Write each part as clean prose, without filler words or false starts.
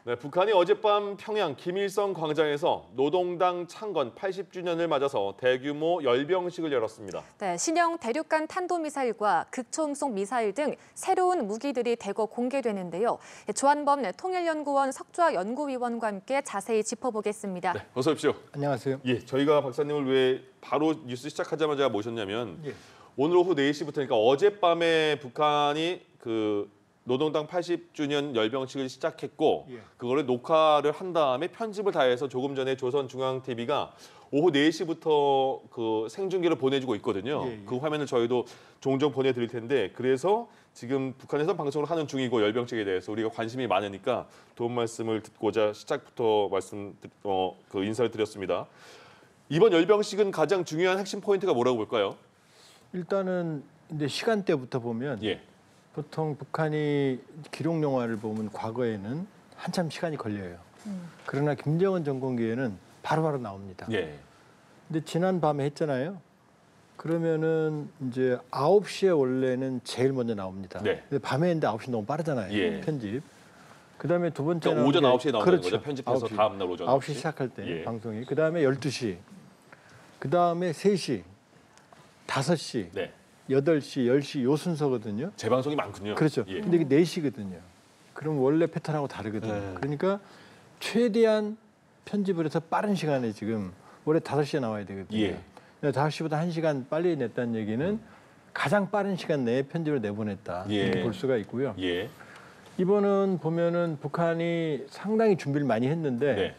네, 북한이 어젯밤 평양 김일성 광장에서 노동당 창건 80주년을 맞아서 대규모 열병식을 열었습니다. 네, 신형 대륙간 탄도미사일과 극초음속 미사일 등 새로운 무기들이 대거 공개되는데요. 조한범 통일연구원 석좌 연구위원과 함께 자세히 짚어보겠습니다. 네, 어서 오십시오. 안녕하세요. 예, 저희가 박사님을 왜 바로 뉴스 시작하자마자 모셨냐면 오늘 오후 4시부터 그러니까 어젯밤에 북한이 노동당 80주년 열병식을 시작했고 그거를 녹화를 한 다음에 편집을 다 해서 조금 전에 조선중앙TV가 오후 4시부터 그 생중계를 보내주고 있거든요. 그 화면을 저희도 종종 보내드릴 텐데 그래서 지금 북한에서 방송을 하는 중이고 열병식에 대해서 우리가 관심이 많으니까 도움 말씀을 듣고자 시작부터 인사를 드렸습니다. 이번 열병식은 가장 중요한 핵심 포인트가 뭐라고 볼까요? 일단은 이제 시간대부터 보면 보통 북한이 기록 영화를 보면 과거에는 한참 시간이 걸려요. 그러나 김정은 정권기에는 바로바로 나옵니다. 근데 지난 밤에 했잖아요. 그러면은 이제 9시에 원래는 제일 먼저 나옵니다. 근데 밤에 했는데 9시 너무 빠르잖아요. 편집. 그다음에 두 번째는 그러니까 오전 9시에 나오는 그렇죠. 거죠. 편집해서 9시. 다음 날 오전 9시 시작할 때 방송이. 그다음에 12시. 그다음에 3시. 5시. 8시, 10시 요 순서거든요. 재방송이 많군요. 그렇죠. 근데 이게 4시거든요. 그럼 원래 패턴하고 다르거든요. 그러니까 최대한 편집을 해서 빠른 시간에 지금 원래 5시에 나와야 되거든요. 5시보다 1시간 빨리 냈다는 얘기는 가장 빠른 시간 내에 편집을 내보냈다. 이렇게 볼 수가 있고요. 이번은 보면은 북한이 상당히 준비를 많이 했는데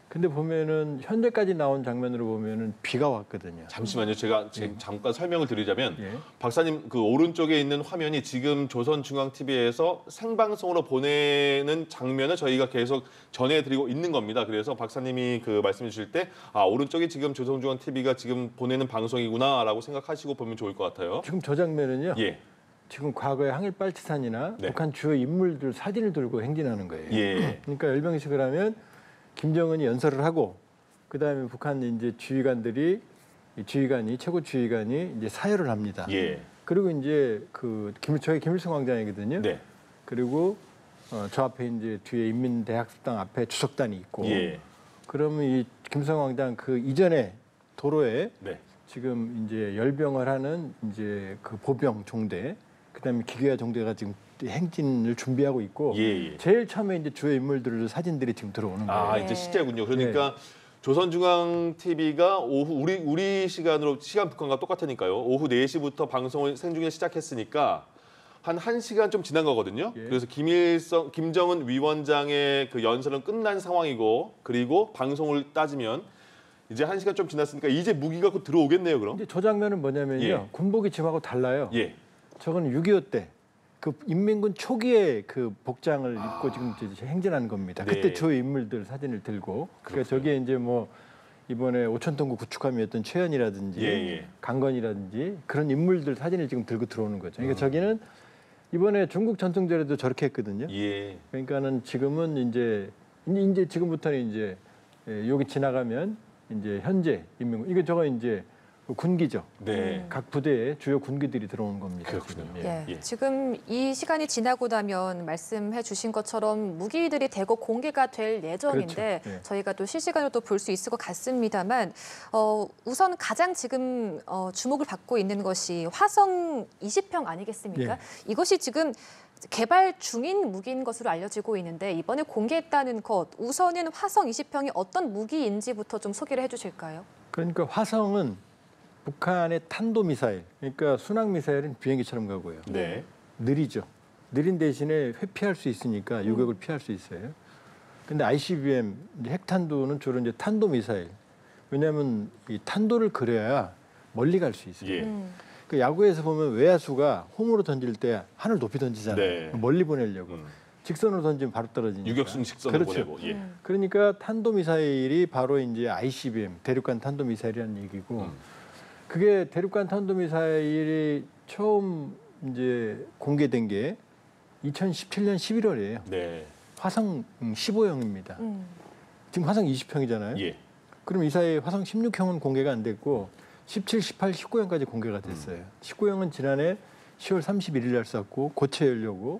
근데 보면은 현재까지 나온 장면으로 보면은 비가 왔거든요. 잠시만요. 제가 잠깐 설명을 드리자면 박사님 그 오른쪽에 있는 화면이 지금 조선중앙TV에서 생방송으로 보내는 장면을 저희가 계속 전해드리고 있는 겁니다. 그래서 박사님이 그 말씀해 주실 때 오른쪽이 지금 조선중앙TV가 지금 보내는 방송이구나라고 생각하시고 보면 좋을 것 같아요. 지금 저 장면은요. 지금 과거에 항일빨치산이나 북한 주요 인물들 사진을 들고 행진하는 거예요. 그러니까 열병식을 하면 김정은이 연설을 하고 그다음에 북한 이제 최고 지휘관이 이제 사열을 합니다. 그리고 이제 저희 김일성 광장이거든요. 그리고 저 앞에 이제 뒤에 인민대학습당 앞에 주석단이 있고 그러면 이 김일성 광장 그 이전에 도로에 지금 이제 열병을 하는 이제 그 보병 종대 그다음에 기계화 종대가 지금 행진을 준비하고 있고 제일 처음에 이제 주요 인물들 사진들이 지금 들어오는 거예요. 이제 실제군요. 그러니까 조선중앙TV가 오후 우리 시간으로 시간 북한과 똑같으니까요. 오후 4시부터 방송을 생중계 시작했으니까 한 1시간 좀 지난 거거든요. 그래서 김정은 위원장의 그 연설은 끝난 상황이고 그리고 방송을 따지면 이제 1시간 좀 지났으니까 이제 무기가 곧 들어오겠네요. 그럼. 이제 저 장면은 뭐냐면요. 군복이 지금하고 달라요. 저거는 6.25 때 그 인민군 초기에 그 복장을 입고 지금 행진하는 겁니다. 그때 주요 인물들 사진을 들고 그러니까 저게 이제 뭐 이번에 오천통구 구축함이었던 최현이라든지 강건이라든지 그런 인물들 사진을 지금 들고 들어오는 거죠. 그러니까 저기는 이번에 중국 전통절에도 저렇게 했거든요. 그러니까는 지금은 이제 지금부터는 이제 여기 지나가면 이제 현재 인민군 이거 저거 이제 군기죠. 각 부대에 주요 군기들이 들어오는 겁니다. 지금 이 시간이 지나고 나면 말씀해 주신 것처럼 무기들이 대거 공개가 될 예정인데 저희가 또 실시간으로 또 볼 수 있을 것 같습니다만 우선 가장 지금 주목을 받고 있는 것이 화성 20형 아니겠습니까? 이것이 지금 개발 중인 무기인 것으로 알려지고 있는데 이번에 공개했다는 것 우선은 화성 20형이 어떤 무기인지부터 좀 소개를 해주실까요? 그러니까 화성은 북한의 탄도미사일, 그러니까 순항미사일은 비행기처럼 가고요. 느리죠. 느린 대신에 회피할 수 있으니까 유격을 피할 수 있어요. 근데 ICBM, 핵탄두는 주로 이제 탄도미사일. 왜냐하면 이 탄도를 그려야 멀리 갈 수 있어요. 그 야구에서 보면 외야수가 홈으로 던질 때 하늘 높이 던지잖아요. 멀리 보내려고. 직선으로 던지면 바로 떨어지니까. 유격순 직선으로 보내고. 그러니까 탄도미사일이 바로 이제 ICBM, 대륙간 탄도미사일이라는 얘기고 그게 대륙간 탄도미사일이 처음 이제 공개된 게 2017년 11월이에요. 화성 15형입니다. 지금 화성 20형이잖아요. 그럼 이 사이에 화성 16형은 공개가 안 됐고 17, 18, 19형까지 공개가 됐어요. 19형은 지난해 10월 31일 날 쐈고 고체 연료고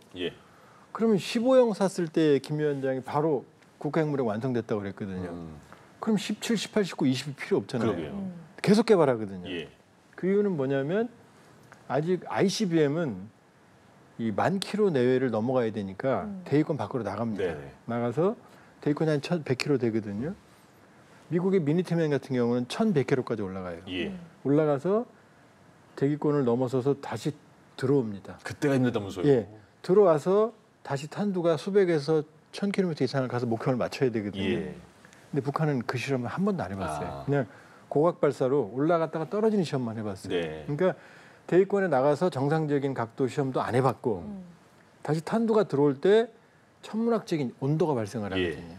그러면 15형 샀을 때 김 위원장이 바로 국가핵무력 완성됐다고 그랬거든요. 그럼 17, 18, 19, 20이 필요 없잖아요. 계속 개발하거든요. 예. 그 이유는 뭐냐면 아직 ICBM은 이 10,000km 내외를 넘어가야 되니까 대기권 밖으로 나갑니다. 네네. 나가서 대기권이 한 1,100km 되거든요. 미국의 미니트맨 같은 경우는 1,100km까지 올라가요. 예. 올라가서 대기권을 넘어서서 다시 들어옵니다. 그때가 힘들다면서요? 예, 들어와서 다시 탄두가 수백에서 1,000km 이상을 가서 목표를 맞춰야 되거든요. 예. 근데 북한은 그 실험을 한 번도 안 해봤어요. 아. 그냥 고각 발사로 올라갔다가 떨어지는 시험만 해봤어요. 네. 그러니까 대기권에 나가서 정상적인 각도 시험도 안 해봤고 다시 탄두가 들어올 때 천문학적인 온도가 발생을 하거든요. 예.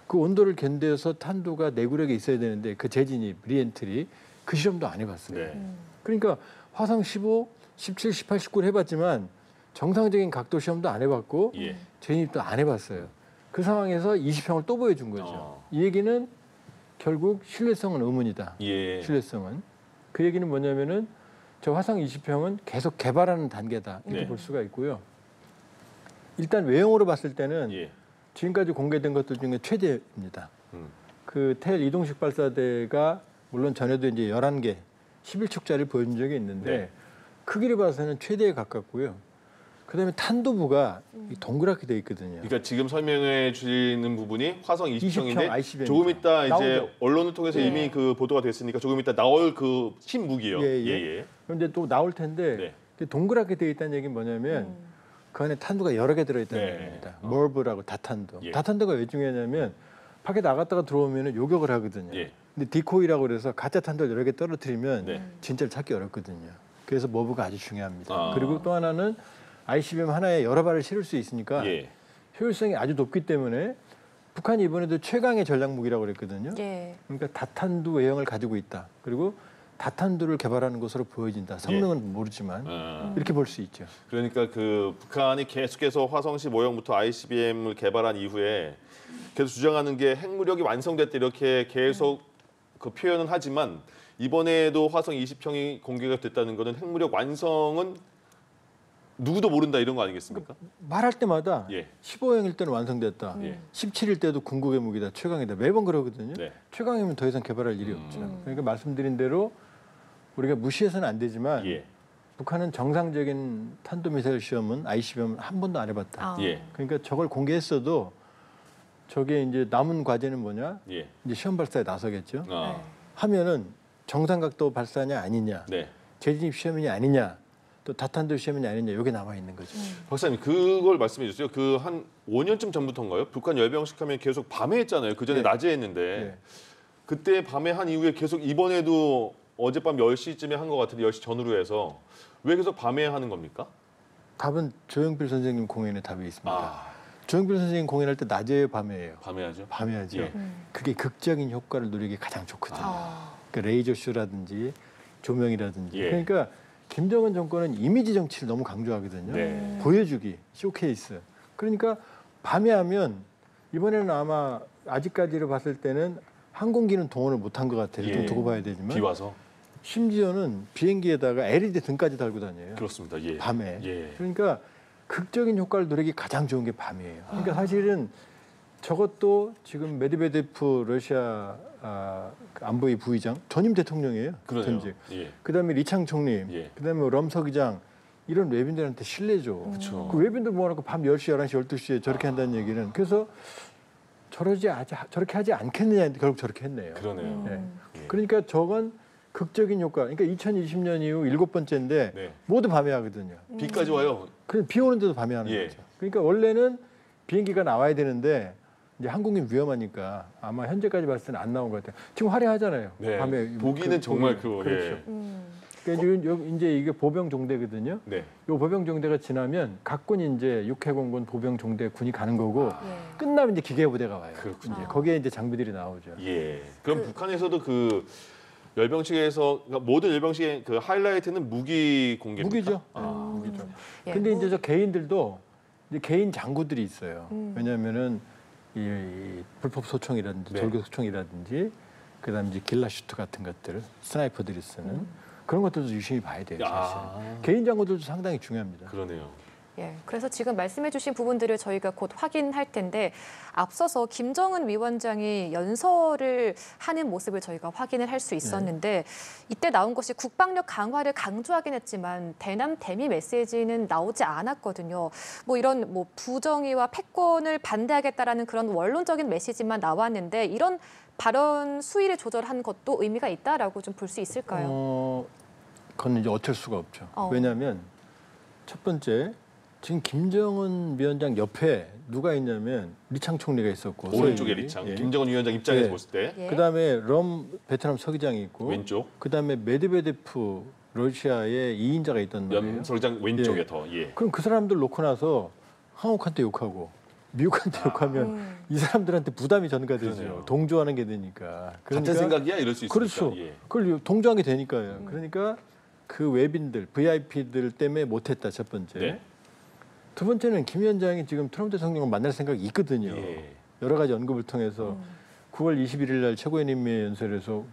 그 온도를 견뎌서 탄두가 내구력이 있어야 되는데 그 재진입, 리엔트리 그 실험도 안 해봤어요. 네. 그러니까 화성 15, 17, 18, 19를 해봤지만 정상적인 각도 시험도 안 해봤고 예. 재진입도 안 해봤어요. 그 상황에서 20형을 또 보여준 거죠. 이 얘기는 결국 신뢰성은 의문이다. 예. 신뢰성은. 그 얘기는 뭐냐면은 저 화성 20형은 계속 개발하는 단계다. 이렇게 네. 볼 수가 있고요. 일단 외형으로 봤을 때는 예. 지금까지 공개된 것들 중에 최대입니다. 그 텔 이동식 발사대가 물론 전에도 이제 11개, 11척짜리를 보여준 적이 있는데 네. 크기를 봐서는 최대에 가깝고요. 그다음에 탄도부가 동그랗게 돼 있거든요. 그러니까 지금 설명해 주시는 부분이 화성 20형인데 ICBM 입니다. 조금 이따 이제 나오죠. 언론을 통해서 네. 이미 그 보도가 됐으니까 조금 이따 나올 그 신무기요. 예. 그런데 또 나올 텐데 네. 동그랗게 돼 있다는 얘기는 뭐냐면 그 안에 탄두가 여러 개 들어있다는 네. 얘기입니다. 몰브라고 다탄두. 예. 다탄두가 왜 중요하냐면 밖에 나갔다가 들어오면 요격을 하거든요. 예. 근데 디코이라고 그래서 가짜 탄두를 여러 개 떨어뜨리면 네. 진짜를 찾기 어렵거든요. 그래서 몰브가 아주 중요합니다. 아. 그리고 또 하나는 ICBM 하나에 여러 발을 실을 수 있으니까 예. 효율성이 아주 높기 때문에 북한이 이번에도 최강의 전략 무기라고 그랬거든요. 예. 그러니까 다탄두 외형을 가지고 있다. 그리고 다탄두를 개발하는 것으로 보여진다. 성능은 모르지만 이렇게 볼 수 있죠. 그러니까 그 북한이 계속해서 화성 15형부터 ICBM을 개발한 이후에 계속 주장하는 게 핵무력이 완성됐다 이렇게 계속 그 표현은 하지만 이번에도 화성 20형이 공개가 됐다는 것은 핵무력 완성은 누구도 모른다 이런 거 아니겠습니까? 말할 때마다 예. 15형일 때는 완성됐다. 예. 17일 때도 궁극의 무기다. 최강이다. 매번 그러거든요. 네. 최강이면 더 이상 개발할 일이 없죠. 그러니까 말씀드린 대로 우리가 무시해서는 안 되지만 예. 북한은 정상적인 탄도미사일 시험은 ICBM 한 번도 안 해봤다. 아. 예. 그러니까 저걸 공개했어도 저게 이제 남은 과제는 뭐냐? 예. 이제 시험 발사에 나서겠죠. 아. 하면은 정상각도 발사냐 아니냐, 네. 재진입 시험이냐 아니냐, 또 다탄도 시험이냐 아니냐 이게 남아 있는 거죠. 박사님 그걸 말씀해 주세요. 그 한 5년쯤 전부터인가요? 북한 열병식 하면 계속 밤에 했잖아요. 그 전에 네. 낮에 했는데 그때 밤에 한 이후에 계속 이번에도 어젯밤 10시쯤에 한 것 같은데 10시 전후로 해서 왜 계속 밤에 하는 겁니까? 답은 조영필 선생님 공연에 답이 있습니다. 아, 조영필 선생님 공연할 때 낮에요, 밤에요? 밤에 하죠. 밤에 하죠. 예. 그게 극적인 효과를 누리기 가장 좋거든요. 아. 그러니까 레이저 쇼라든지 조명이라든지. 예. 그러니까 김정은 정권은 이미지 정치를 너무 강조하거든요. 네. 보여주기, 쇼케이스. 그러니까 밤에 하면 이번에는 아마 아직까지로 봤을 때는 항공기는 동원을 못한 것 같아요. 예. 좀 두고 봐야 되지만. 비 와서 심지어는 비행기에다가 LED 등까지 달고 다녀요. 그렇습니다. 예. 밤에. 예. 그러니까 극적인 효과를 누리기 가장 좋은 게 밤이에요. 그러니까 사실은 저것도 지금 메드베데프 러시아 안보위 부의장 전임 대통령이에요. 그러네요. 전직. 예. 그다음에 리창 총리, 예. 그다음에 럼 서기장 이런 외빈들한테 신뢰죠. 그렇죠. 그 외빈들 모아놓고 밤 10시, 11시, 12시에 저렇게 한다는 얘기는 그래서 저렇게 하지 않겠느냐 했는데 결국 저렇게 했네요. 그러네요. 네. 예. 그러니까 저건 극적인 효과. 그러니까 2020년 이후 7번째인데 네. 모두 밤에 하거든요. 비까지 와요. 그럼 비 오는데도 밤에 하는 예. 거죠. 그러니까 원래는 비행기가 나와야 되는데 이제 항공기 위험하니까 아마 현재까지 봤을 때는 안 나온 것 같아요. 지금 화려하잖아요. 네. 밤에 보기는 정말 그렇죠. 예. 그러니까 이제 이게 보병 종대거든요. 네. 이 보병 종대가 지나면 각군이 이제 육해공군 보병 종대 군이 가는 거고 예. 끝나면 이제 기계부대가 와요. 그렇군요. 이제 거기에 이제 장비들이 나오죠. 예. 그럼 북한에서도 그 열병식에서 그러니까 모든 열병식의 그 하이라이트는 무기 공개입니까? 무기죠. 아. 무기죠. 예. 근데 이제 저 개인들도 이제 개인 장구들이 있어요. 왜냐하면은 이 불법 소총이라든지 네. 절교 소총이라든지 그다음에 이제 길라 슈트 같은 것들 스나이퍼들이 쓰는 그런 것들도 유심히 봐야 돼요. 사실. 아. 개인 장구들도 상당히 중요합니다. 그러네요. 예, 그래서 지금 말씀해주신 부분들을 저희가 곧 확인할 텐데 앞서서 김정은 위원장이 연설을 하는 모습을 저희가 확인을 할 수 있었는데 이때 나온 것이 국방력 강화를 강조하긴 했지만 대남 대미 메시지는 나오지 않았거든요. 뭐 이런 뭐 부정의와 패권을 반대하겠다라는 그런 원론적인 메시지만 나왔는데 이런 발언 수위를 조절한 것도 의미가 있다라고 좀 볼 수 있을까요? 그건 이제 어쩔 수가 없죠. 왜냐하면 첫 번째 지금 김정은 위원장 옆에 누가 있냐면 리창 총리가 있었고 오른쪽에 리창, 김정은 위원장 입장에서 봤을 때 그다음에 럼 베트남 서기장이 있고 왼쪽 그다음에 메드베데프 러시아의 2인자가 있단 말이에요. 서기장 왼쪽에 더. 그럼 그 사람들 놓고 나서 한국한테 욕하고 미국한테 욕하면 이 사람들한테 부담이 전가되죠. 그러네요. 동조하는 게 되니까. 같은 생각이야 이럴 수 있으니까. 그렇죠. 그걸 동조하게 되니까요. 그러니까 그 외빈들, VIP들 때문에 못했다 첫 번째. 네. 두 번째는 김 위원장이 지금 트럼프 대통령을 만날 생각이 있거든요. 여러 가지 언급을 통해서 9월 21일 날 최고위원회 연설에서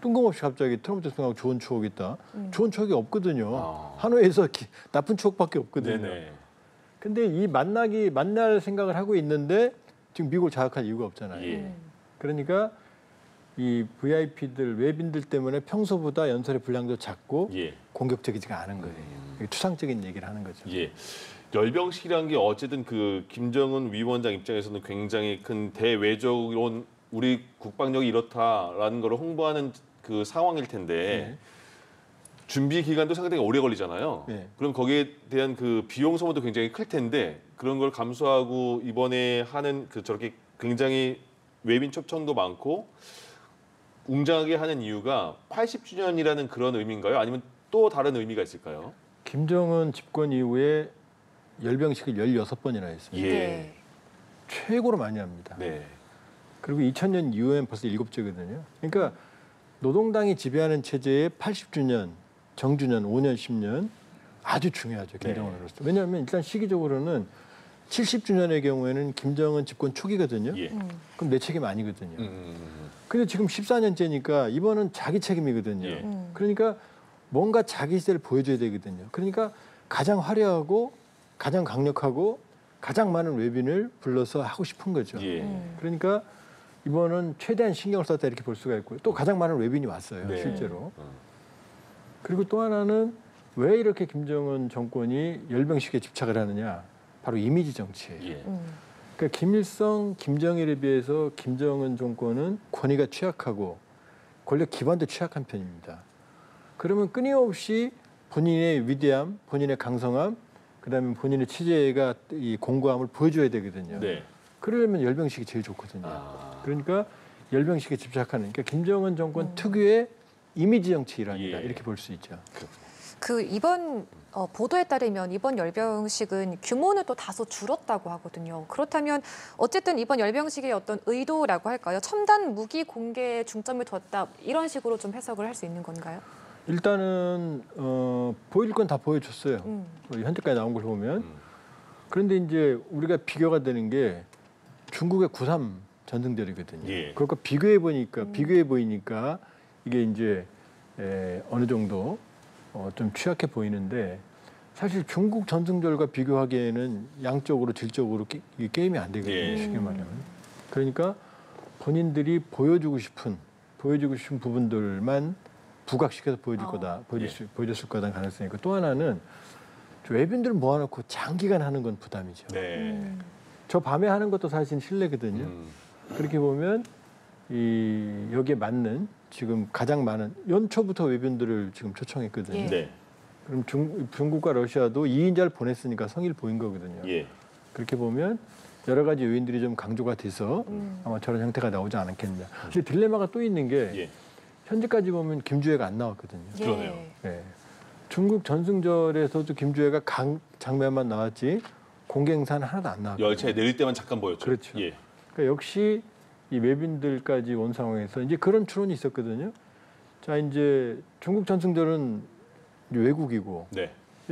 뜬금없이 갑자기 트럼프 대통령하고 좋은 추억이 있다. 좋은 추억이 없거든요. 하노이에서 나쁜 추억밖에 없거든요. 근데 이 만날 생각을 하고 있는데 지금 미국을 자극할 이유가 없잖아요. 그러니까 이 VIP들, 외빈들 때문에 평소보다 연설의 분량도 작고 공격적이지가 않은 거예요. 추상적인 얘기를 하는 거죠. 열병식이라는 게 어쨌든 그 김정은 위원장 입장에서는 굉장히 큰 대외적으로 우리 국방력이 이렇다라는 걸 홍보하는 그 상황일 텐데 준비 기간도 상당히 오래 걸리잖아요. 그럼 거기에 대한 그 비용 소모도 굉장히 클 텐데 그런 걸 감수하고 이번에 하는 그 저렇게 굉장히 외빈 초청도 많고 웅장하게 하는 이유가 80주년이라는 그런 의미인가요? 아니면 또 다른 의미가 있을까요? 김정은 집권 이후에 열병식을 16번이나 했습니다. 최고로 많이 합니다. 그리고 2000년 이후엔 벌써 7제거든요. 그러니까 노동당이 지배하는 체제의 80주년, 정주년, 5년, 10년 아주 중요하죠. 김정은으로서. 왜냐하면 일단 시기적으로는 70주년의 경우에는 김정은 집권 초기거든요. 그럼 내 책임 아니거든요. 근데 지금 14년째니까 이번은 자기 책임이거든요. 그러니까 뭔가 자기 시대를 보여줘야 되거든요. 그러니까 가장 화려하고 가장 강력하고 가장 많은 외빈을 불러서 하고 싶은 거죠. 그러니까 이번은 최대한 신경을 썼다 이렇게 볼 수가 있고요. 또 가장 많은 외빈이 왔어요. 실제로. 그리고 또 하나는 왜 이렇게 김정은 정권이 열병식에 집착을 하느냐. 바로 이미지 정치예요. 그러니까 김일성, 김정일에 비해서 김정은 정권은 권위가 취약하고 권력 기반도 취약한 편입니다. 그러면 끊임없이 본인의 위대함, 본인의 강성함, 그다음에 본인의 체제가 이 공고함을 보여줘야 되거든요. 그러려면 열병식이 제일 좋거든요. 그러니까 열병식에 집착하는 그러니까 김정은 정권 특유의 이미지 정치 일환이다 이렇게 볼 수 있죠. 그 이번 보도에 따르면 이번 열병식은 규모는 또 다소 줄었다고 하거든요. 그렇다면 어쨌든 이번 열병식의 어떤 의도라고 할까요? 첨단 무기 공개에 중점을 뒀다 이런 식으로 좀 해석을 할 수 있는 건가요? 일단은 보여줄 건 다 보여줬어요. 현재까지 나온 걸 보면. 그런데 이제 우리가 비교가 되는 게 중국의 9.3 전승절이거든요. 그것과 비교해 보이니까 이게 이제 어느 정도 좀 취약해 보이는데 사실 중국 전승절과 비교하기에는 양적으로 질적으로 게임이 안 되거든요. 쉽게 말하면. 그러니까 본인들이 보여주고 싶은 부분들만 부각시켜서 보여줬을 거다 가능성이 있고 또 하나는 외빈들 모아놓고 장기간 하는 건 부담이죠. 저 밤에 하는 것도 사실 실례거든요. 그렇게 보면 여기에 맞는 지금 가장 많은 연초부터 외빈들을 지금 초청했거든요. 그럼 중국과 러시아도 2인자를 보냈으니까 성의를 보인 거거든요. 그렇게 보면 여러 가지 요인들이 좀 강조가 돼서 아마 저런 형태가 나오지 않았겠냐. 근데 딜레마가 또 있는 게 현재까지 보면 김주애가 안 나왔거든요. 그러네요. 중국 전승절에서도 김주애가 장면만 나왔지 공개 행사는 하나도 안 나왔거든요. 열차에 내릴 때만 잠깐 보였죠. 그렇죠. 그러니까 역시 이 외빈들까지 온 상황에서 이제 그런 추론이 있었거든요. 자 이제 중국 전승절은 외국이고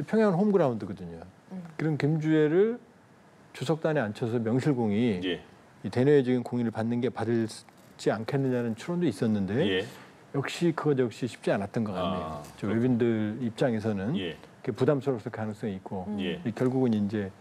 평양은 홈그라운드거든요. 그런 김주애를 주석단에 앉혀서 명실공히 이 대내외적인 공인을 받을지 않겠느냐는 추론도 있었는데 역시 그것 역시 쉽지 않았던 것 같네요. 외빈들 입장에서는 부담스러울 가능성이 있고 예. 결국은 이제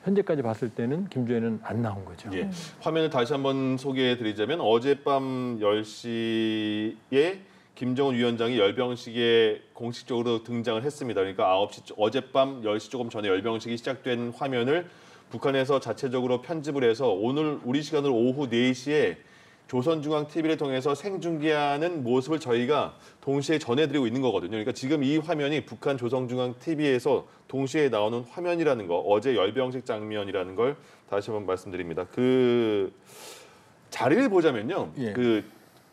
현재까지 봤을 때는 김주현은 안 나온 거죠. 예. 화면을 다시 한번 소개해드리자면 어젯밤 10시에 김정은 위원장이 열병식에 공식적으로 등장을 했습니다. 그러니까 어젯밤 10시 조금 전에 열병식이 시작된 화면을 북한에서 자체적으로 편집을 해서 오늘 우리 시간으로 오후 4시에 조선중앙TV를 통해서 생중계하는 모습을 저희가 동시에 전해드리고 있는 거거든요. 그러니까 지금 이 화면이 북한 조선중앙TV에서 동시에 나오는 화면이라는 거, 어제 열병식 장면이라는 걸 다시 한번 말씀드립니다. 그 자리를 보자면요. 예. 그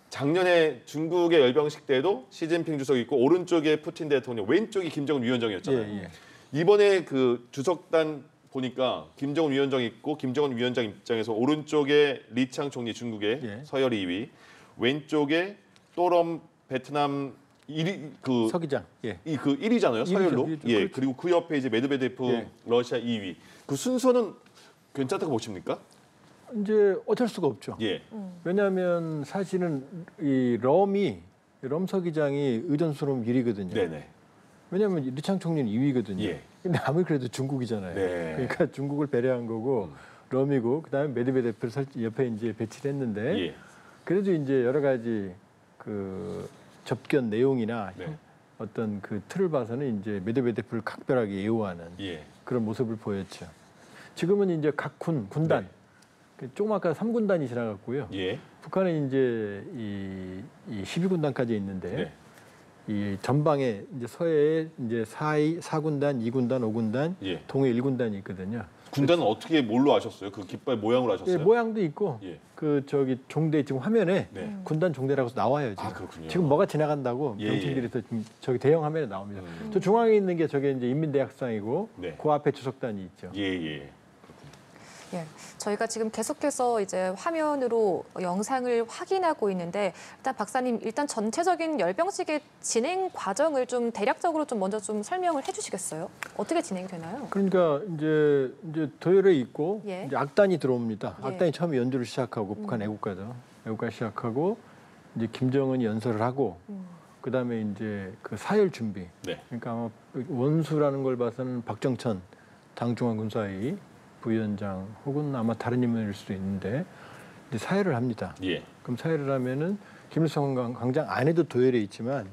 작년에 중국의 열병식 때도 시진핑 주석이 있고 오른쪽에 푸틴 대통령, 왼쪽이 김정은 위원장이었잖아요. 예, 예. 이번에 그 주석단 보니까 김정은 위원장이 있고 김정은 위원장 입장에서 오른쪽에 리창 총리 중국의 예. 서열 2위, 왼쪽에 또럼 베트남 1위 그 서기장. 예. 그 1위잖아요 서열로. 일위죠. 예. 그렇죠. 그리고 그 옆에 이제 메드베데프 예. 러시아 2위. 그 순서는 괜찮다고 보십니까? 이제 어쩔 수가 없죠. 예. 왜냐하면 사실은 이 럼 서기장이 의전수로 1위거든요. 네네. 왜냐하면 리창 총리는 2위거든요. 예. 근데 아무리 그래도 중국이잖아요. 네. 그러니까 중국을 배려한 거고 럼이고 그다음에 메드베데프를 옆에 이제 배치를 했는데 예. 그래도 이제 여러 가지 그 접견 내용이나 네. 어떤 그 틀을 봐서는 이제 메드베데프를 각별하게 예우하는 예. 그런 모습을 보였죠. 지금은 이제 각 군단 조금 아까 3군단이 지나갔고요. 예. 북한은 이제 이 12군단까지 있는데 네. 이 전방에 이제 서해에 이제 4군단, 2군단, 5군단, 예. 동해 1군단이 있거든요. 군단은 어떻게 뭘로 아셨어요? 그 깃발 모양으로 아셨어요? 예, 모양도 있고 예. 그 저기 종대 지금 화면에 네. 군단 종대라고 나와요 지금. 아, 그렇군요. 지금 뭐가 지나간다고 예, 병신들이 지금 저기 대형 화면에 나옵니다. 저 중앙에 있는 게 저게 이제 인민대학상이고 네. 그 앞에 주석단이 있죠. 예, 예. 예, 저희가 지금 계속해서 이제 화면으로 영상을 확인하고 있는데 일단 박사님 일단 전체적인 열병식의 진행 과정을 좀 대략적으로 좀 먼저 좀 설명을 해주시겠어요? 어떻게 진행이 되나요? 그러니까 이제 도열에 있고 예. 이제 악단이 들어옵니다. 예. 악단이 처음에 연주를 시작하고 북한 애국가죠. 애국가 시작하고 이제 김정은이 연설을 하고 그다음에 이제 그 사열 준비. 네. 그러니까 아마 원수라는 걸 봐서는 박정천 당중앙군사위 부위원장 혹은 아마 다른 인물일 수도 있는데 이제 사열을 합니다. 예. 그럼 사열을 하면은 김일성 광장 안에도 도열에 있지만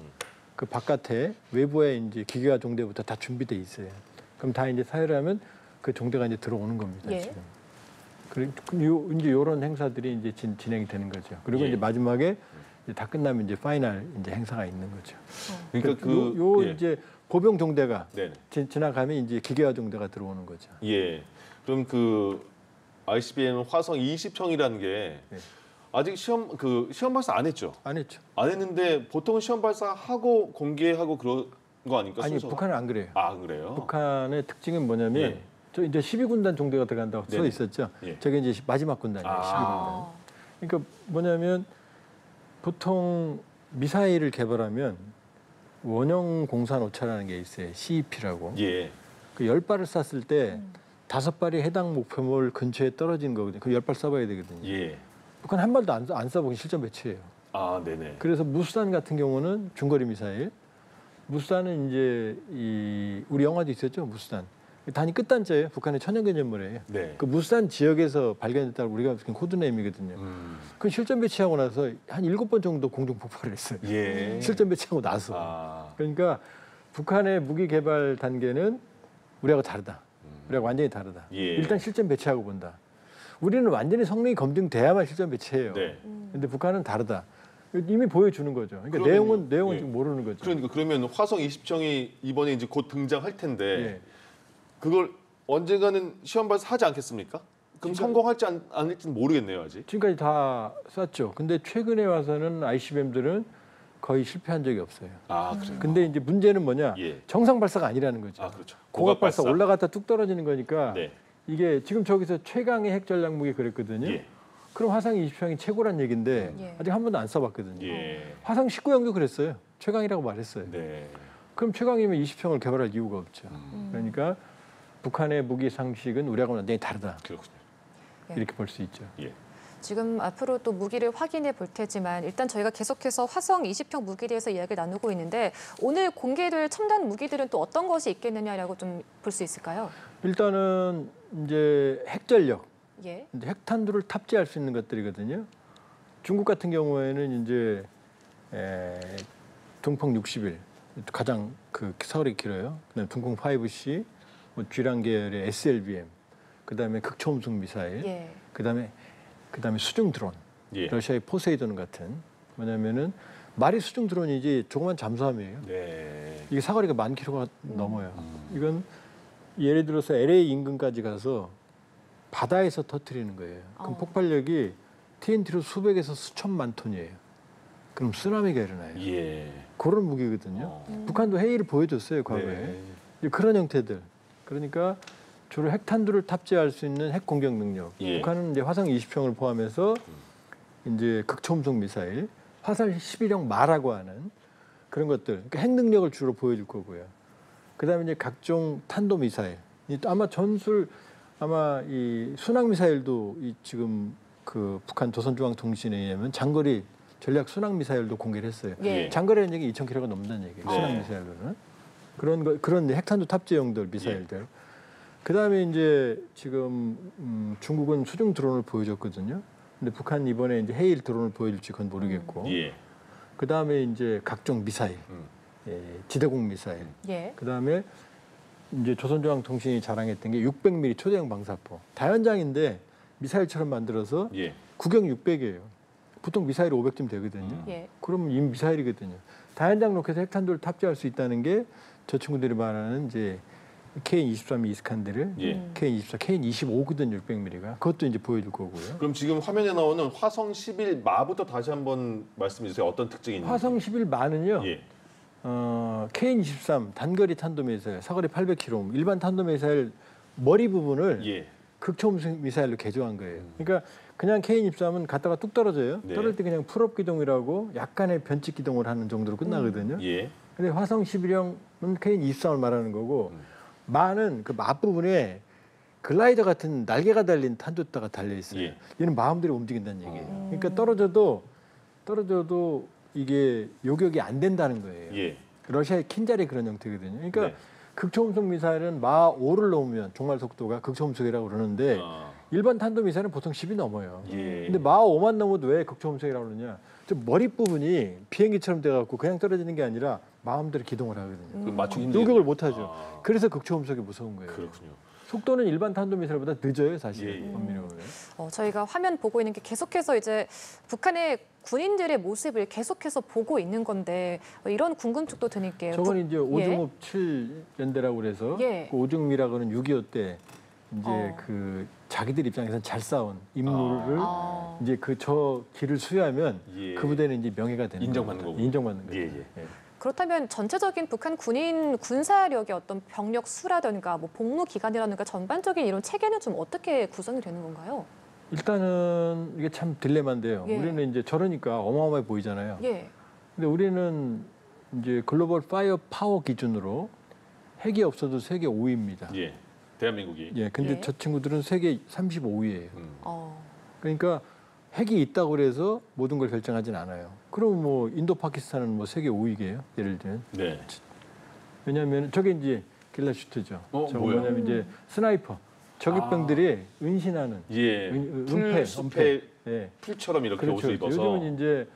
그 바깥에 외부에 이제 기계화 종대부터 다 준비돼 있어요. 그럼 다 이제 사열을 하면 그 종대가 이제 들어오는 겁니다. 예. 지금. 그리고 이제 이런 행사들이 이제 진행이 되는 거죠. 그리고 예. 이제 마지막에 이제 다 끝나면 이제 파이널 이제 행사가 있는 거죠. 그러니까 요 예. 이제 보병 종대가 네네. 지나가면 이제 기계화 종대가 들어오는 거죠. 예. 그럼 그 ICBM 화성 20형이라는 게 네. 아직 시험 발사 안 했죠? 안 했죠. 안 했는데 보통은 시험 발사하고 공개하고 그런 거 아닙니까? 아니 순서가? 북한은 안 그래요. 아, 그래요? 북한의 특징은 뭐냐면 예. 저 이제 12군단 종대가 들어간다고 써 네네. 있었죠. 예. 저게 이제 마지막 군단이에요. 아. 12군단. 아, 그러니까 뭐냐면 보통 미사일을 개발하면 원형 공산 오차라는 게 있어요. CEP라고. 예. 그 10발을 쐈을 때 5발이 해당 목표물 근처에 떨어지는 거거든요. 그 10발 쏴봐야 되거든요. 예. 북한 한 발도 안 쏴보기 실전 배치예요. 아, 네네. 그래서 무수단 같은 경우는 중거리 미사일. 무수단은 이제 우리 영화도 있었죠. 무수단. 단위 끝단자예요. 북한의 천연기념물이에요. 네. 그 무수단 지역에서 발견했다고 우리가 코드네임이거든요. 그 실전 배치하고 나서 한 7번 정도 공중 폭발을 했어요. 예. 실전 배치하고 나서. 아. 그러니까 북한의 무기 개발 단계는 우리하고 다르다. 우리하고 완전히 다르다. 예. 일단 실전 배치하고 본다. 우리는 완전히 성능이 검증돼야만 실전 배치해요. 네. 근데 북한은 다르다. 이미 보여주는 거죠. 그러니까 그러면요. 내용은 예. 지금 모르는 거죠. 그러니까 그러면 화성 20형이 이번에 이제 곧 등장할 텐데 예. 그걸 언젠가는 시험 발사하지 않겠습니까? 그럼 성공할지 안 할지는 모르겠네요, 아직. 지금까지 다 쐈죠. 근데 최근에 와서는 ICBM들은 거의 실패한 적이 없어요. 아, 그래요. 근데 이제 문제는 뭐냐? 예. 정상 발사가 아니라는 거죠. 아, 그렇죠. 고각 발사 올라갔다 뚝 떨어지는 거니까 네. 이게 지금 저기서 최강의 핵 전략 무기 그랬거든요. 예. 그럼 화성 20형이 최고란 얘기인데 예. 아직 한 번도 안 써봤거든요. 예. 화성 19형도 그랬어요. 최강이라고 말했어요. 네. 그럼 최강이면 20형을 개발할 이유가 없죠. 그러니까 북한의 무기 상식은 우리하고는 완전히 다르다. 그렇군요. 예. 이렇게 볼 수 있죠. 예. 지금 앞으로 또 무기를 확인해 볼 테지만 일단 저희가 계속해서 화성 20형 무기에 대해서 이야기를 나누고 있는데 오늘 공개될 첨단 무기들은 또 어떤 것이 있겠느냐라고 좀 볼 수 있을까요? 일단은 이제 핵전력, 예. 이제 핵탄두를 탑재할 수 있는 것들이거든요. 중국 같은 경우에는 이제 둥펑 60일 가장 그 사거리 길어요. 그다음에 둥펑 5C, 뭐 쥐랑 계열의 SLBM, 그다음에 극초음속 미사일, 예. 그다음에 수중 드론, 예. 러시아의 포세이돈 같은 뭐냐면은 말이 수중 드론이지 조그만 잠수함이에요. 네. 이게 사거리가 10,000km가 넘어요. 이건 예를 들어서 LA 인근까지 가서 바다에서 터뜨리는 거예요. 그럼 폭발력이 TNT로 수백에서 수천만 톤이에요. 그럼 쓰나미가 일어나요. 예. 그런 무기거든요. 북한도 회의를 보여줬어요, 과거에. 네. 그런 형태들. 그러니까 주로 핵탄두를 탑재할 수 있는 핵 공격 능력. 예. 북한은 이제 화성 20형을 포함해서 이제 극초음속 미사일, 화살 11형 마라고 하는 그런 것들. 그러니까 핵 능력을 주로 보여줄 거고요. 그다음에 이제 각종 탄도 미사일. 아마 이 순항 미사일도 지금 그 북한 조선중앙통신에 의하면 장거리 전략 순항 미사일도 공개를 했어요. 예. 장거리는 얘기 2,000km가 넘는다는 얘기예요. 네. 순항 미사일로는 그런 핵탄두 탑재용들 미사일들. 예. 그다음에 이제 지금 중국은 수중 드론을 보여줬거든요. 근데 북한 이번에 이제 해일 드론을 보여줄지 그건 모르겠고. 예. 그다음에 이제 각종 미사일, 지대공 미사일. 예. 그다음에 이제 조선중앙통신이 자랑했던 게 600mm 초대형 방사포. 다연장인데 미사일처럼 만들어서 구경 600이에요. 보통 미사일 500쯤 되거든요. 그러면 이 미사일이거든요. 다연장 로켓에 핵탄두를 탑재할 수 있다는 게 저 친구들이 말하는 이제 KN-23 이스칸데르, KN-24, KN-25거든 600mm가. 그것도 이제 보여줄 거고요. 그럼 지금 화면에 나오는 화성 11마부터 다시 한번 말씀해 주세요. 어떤 특징이 있는지. 화성 11마는요. KN-23 단거리 탄도미사일, 사거리 800km, 일반 탄도미사일 머리 부분을 극초음속 미사일로 개조한 거예요. 그러니까 그냥 KN-23은 갔다가 뚝 떨어져요. 네. 떨어질 때 그냥 풀업 기동이라고 약간의 변칙 기동을 하는 정도로 끝나거든요. 근데 화성 11형은 KN-23을 말하는 거고 마는 그 앞부분에 글라이더 같은 날개가 달린 탄두따가 달려 있어요. 얘는 마음대로 움직인다는 얘기예요. 그러니까 떨어져도 이게 요격이 안 된다는 거예요. 러시아의 킨자리 그런 형태거든요. 그러니까 극초음속 미사일은 마 5를 넘으면 종말 속도가 극초음속이라고 그러는데 일반 탄도 미사일은 보통 10이 넘어요. 근데 마 5만 넘어도 왜 극초음속이라고 그러냐? 저 머리 부분이 비행기처럼 돼갖고 그냥 떨어지는 게 아니라 마음대로 기동을 하거든요. 맞추기 요격을 못 하죠. 그래서 극초음속이 무서운 거예요. 그렇군요. 속도는 일반 탄도미사일보다 늦어요, 사실. 엄밀히 저희가 화면 보고 있는 게 계속해서 이제 북한의 군인들의 모습을 계속해서 보고 있는 건데 이런 궁금증도 드릴게요. 저건 이제 오중읍 7연대라고 그래서 그 오중미라고 하는 6.25 때 이제 그 자기들 입장에서는 잘 싸운 인물을 이제 저 길을 수여하면 그 부대는 이제 명예가 되는 인정받는 거고. 인정받는 거죠. 그렇다면 전체적인 북한 군인 군사력의 어떤 병력 수라든가 뭐 복무 기간이라든가 전반적인 이런 체계는 좀 어떻게 구성이 되는 건가요? 일단은 이게 참 딜레마인데요. 우리는 이제 저러니까 어마어마해 보이잖아요. 근데 우리는 이제 글로벌 파이어 파워 기준으로 핵이 없어도 세계 5위입니다. 대한민국이. 근데 저 친구들은 세계 35위예요. 그러니까 핵이 있다고 그래서 모든 걸 결정하진 않아요. 그럼 뭐 인도 파키스탄은 뭐 세계 5위게요. 예를 들면. 왜냐하면 저게 이제 길라슈트죠. 저거 뭐냐면 이제 스나이퍼. 저격병들이 은신하는 풀숲에 풀처럼 이렇게 그렇죠. 옷을 입어서. 요즘은 이제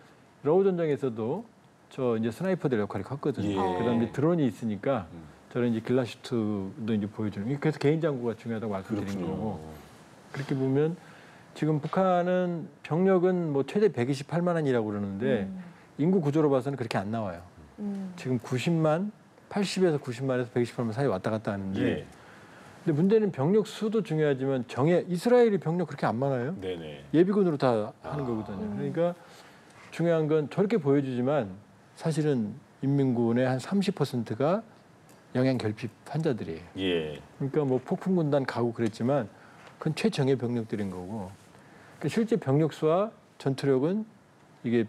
러우 전장에서도 저 이제 스나이퍼들 역할이 컸거든요. 그다음에 드론이 있으니까 저런 이제 길라슈트도 이제 보여주는. 그래서 개인 장구가 중요하다고 말씀드린 거고. 그렇게 보면 지금 북한은 병력은 뭐 최대 128만원이라고 그러는데 인구 구조로 봐서는 그렇게 안 나와요. 지금 90만, 80에서 90만에서 128만 사이 왔다 갔다 하는데. 근데 문제는 병력 수도 중요하지만 이스라엘이 병력 그렇게 안 많아요. 예비군으로 다 하는 거거든요. 그러니까 중요한 건 저렇게 보여주지만 사실은 인민군의 한 30%가 영양 결핍 환자들이에요. 그러니까 뭐 폭풍군단 가고 그랬지만 그건 최정예 병력들인 거고. 그러니까 실제 병력 수와 전투력은 이게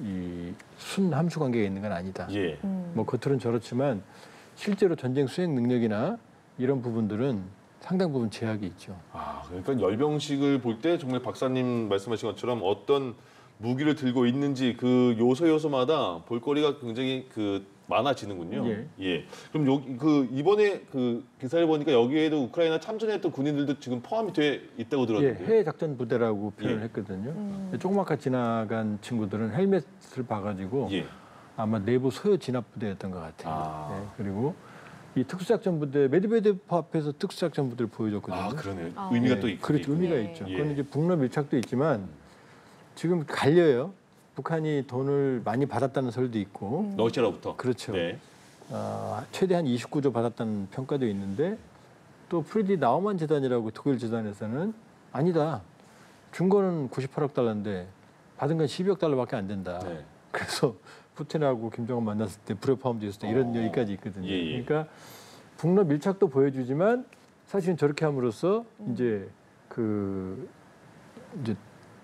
이 순함수 관계가 있는 건 아니다. 뭐 겉으로는 저렇지만 실제로 전쟁 수행 능력이나 이런 부분들은 상당 부분 제약이 있죠. 그러니까 열병식을 볼 때 정말 박사님 말씀하신 것처럼 어떤 무기를 들고 있는지 그 요소마다 볼거리가 굉장히 많아지는군요. 예. 그럼 이번에 기사를 보니까 여기에도 우크라이나 참전했던 군인들도 지금 포함이 돼 있다고 들었는데. 해외 작전 부대라고 표현을 했거든요. 조그맣게 지나간 친구들은 헬멧을 봐가지고 아마 내부 소요 진압 부대였던 것 같아요. 그리고 이 특수작전부대 메드베데프 앞에서 특수작전부대를 보여줬거든요. 그러네요. 의미가 또 있고. 그렇죠. 의미가 있죠. 그건 이제 북러 밀착도 있지만 지금 갈려요. 북한이 돈을 많이 받았다는 설도 있고. 러시아로부터. 그렇죠. 최대한 29조 받았다는 평가도 있는데 또 프리디 나우만 재단이라고 독일 재단에서는 아니다. 준 거는 98억 달러인데 받은 건 12억 달러밖에 안 된다. 그래서 푸틴하고 김정은 만났을 때 불협 화음도 있었다. 이런 얘기까지 있거든요. 그러니까 북러 밀착도 보여주지만 사실은 저렇게 함으로써 이제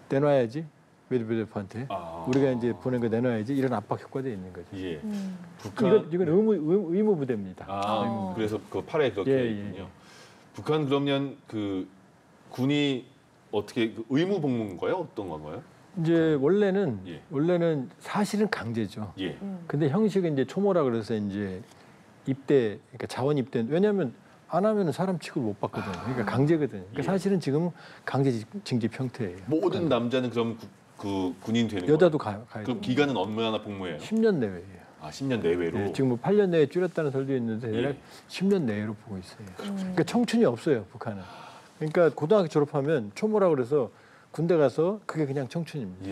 내놔야지. 메드베데프한테 우리가 이제 보낸 거 내놔야지 이런 압박 효과도 있는 거죠. 이건 의무 부대입니다. 그래서 그 팔에 그렇게 있군요. 북한 그러면 군이 어떻게 의무 복무인가요? 어떤 건가요? 이제 원래는 사실은 강제죠. 근데 형식은 이제 초모라 그래서 이제 입대, 그러니까 자원 입대. 왜냐하면 안 하면 사람 취급을 못 받거든요. 그러니까 강제거든요. 그러니까 사실은 지금 강제 징집 형태예요. 모든 남자는 그럼 군인 되는 거예요? 여자도 가요. 그럼 기간은 얼마나 복무해요? 10년 내외예요. 10년 내외로. 지금 8년 내에 줄였다는 설도 있는데 대략 10년 내외로 보고 있어요. 그러니까 청춘이 없어요, 북한은. 그러니까 고등학교 졸업하면 초모라 그래서 군대 가서 그게 그냥 청춘입니다.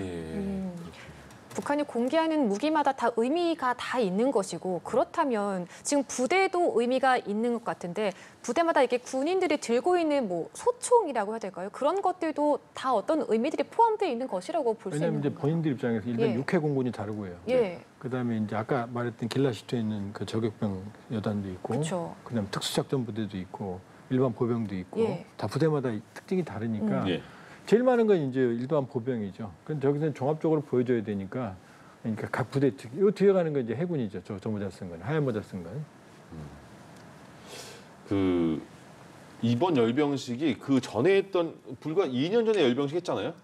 북한이 공개하는 무기마다 다 의미가 다 있는 것이고 그렇다면 지금 부대도 의미가 있는 것 같은데 부대마다 이렇게 군인들이 들고 있는 소총이라고 해야 될까요? 그런 것들도 다 어떤 의미들이 포함되어 있는 것이라고 볼 수 있는 왜냐하면 이제 본인들 입장에서 일단 육해 공군이 다르고요. 그다음에 이제 아까 말했던 길라시트에 있는 그 저격병 여단도 있고, 그다음에 특수작전 부대도 있고, 일반 보병도 있고, 다 부대마다 특징이 다르니까. 제일 많은 건 이제 일반 보병이죠. 근데 저기서는 종합적으로 보여줘야 되니까, 그러니까 각 부대 특. 이 뒤에 가는 건 이제 해군이죠. 저 모자 쓴 건, 하얀 모자 쓴 건. 이번 열병식이 그 전에 했던 불과 2년 전에 열병식 했잖아요.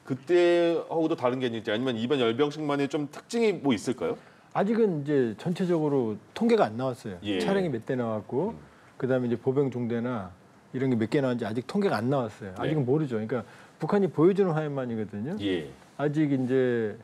그때하고도 다른 게 있는지 아니면 이번 열병식만의 좀 특징이 뭐 있을까요? 아직은 이제 전체적으로 통계가 안 나왔어요. 차량이 몇 대 나왔고, 그다음에 이제 보병 중대나 이런 게 몇 개 나왔는지 아직 통계가 안 나왔어요. 아직은 모르죠. 그러니까 북한이 보여주는 화면만이거든요. 아직 이제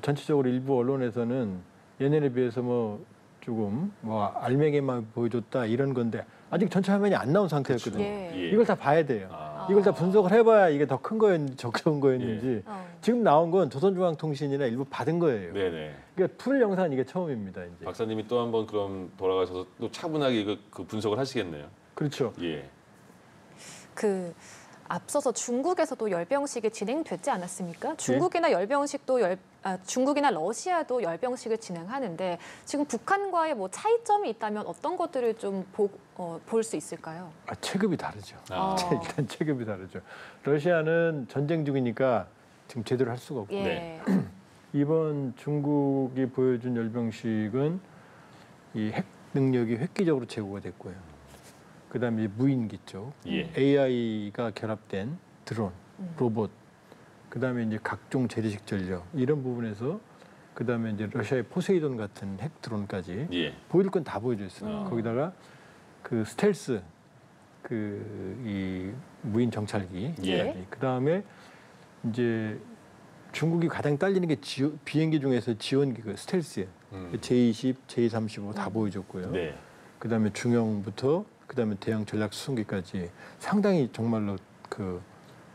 전체적으로 일부 언론에서는 예년에 비해서 조금 알맹이만 보여줬다 이런 건데 아직 전체 화면이 안 나온 상태였거든요. 이걸 다 봐야 돼요. 이걸 다 분석을 해봐야 이게 더 큰 거였는지 적은 거였는지 지금 나온 건 조선중앙통신이나 일부 받은 거예요. 그러니까 풀 영상은 이게 처음입니다. 이제. 박사님이 또 한번 그럼 돌아가셔서 또 차분하게 그 분석을 하시겠네요. 그렇죠. 앞서서 중국에서도 열병식이 진행됐지 않았습니까? 중국이나 열병식도 중국이나 러시아도 열병식을 진행하는데 지금 북한과의 차이점이 있다면 어떤 것들을 좀 볼 수 있을까요? 체급이 다르죠. 일단 체급이 다르죠. 러시아는 전쟁 중이니까 지금 제대로 할 수가 없고 이번 중국이 보여준 열병식은 이 핵 능력이 획기적으로 제고가 됐고요. 그다음에 무인기 쪽, AI가 결합된 드론, 로봇, 그다음에 이제 각종 재래식 전력 이런 부분에서 그다음에 이제 러시아의 포세이돈 같은 핵 드론까지 보여줄 건 다 보여줬어요. 거기다가 그 스텔스, 이 무인 정찰기, 그다음에 이제 중국이 가장 딸리는 게 비행기 중에서 지원기 그 스텔스예요. J-20, J-35 다 보여줬고요. 그다음에 중형부터 그다음에 대형 전략 수송기까지 상당히 정말로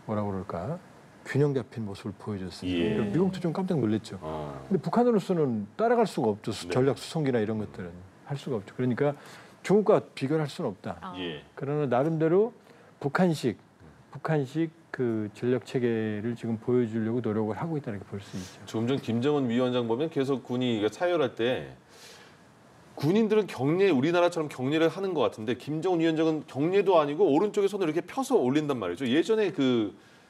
뭐라고 그럴까 균형 잡힌 모습을 보여줬어요. 그러니까 미국도 좀 깜짝 놀랐죠. 근데 북한으로서는 따라갈 수가 없죠. 전략 수송기나 이런 것들은 할 수가 없죠. 그러니까 중국과 비교를 할 수는 없다. 그러나 나름대로 북한식 그 전력 체계를 지금 보여주려고 노력을 하고 있다는 게 볼 수 있죠. 조금 전 김정은 위원장 보면 계속 군이 사열할 때 군인들은 우리나라처럼 격려를 하는 것 같은데 김정은 위원장은 격려도 아니고 오른쪽에 손을 이렇게 펴서 올린단 말이죠. 예전에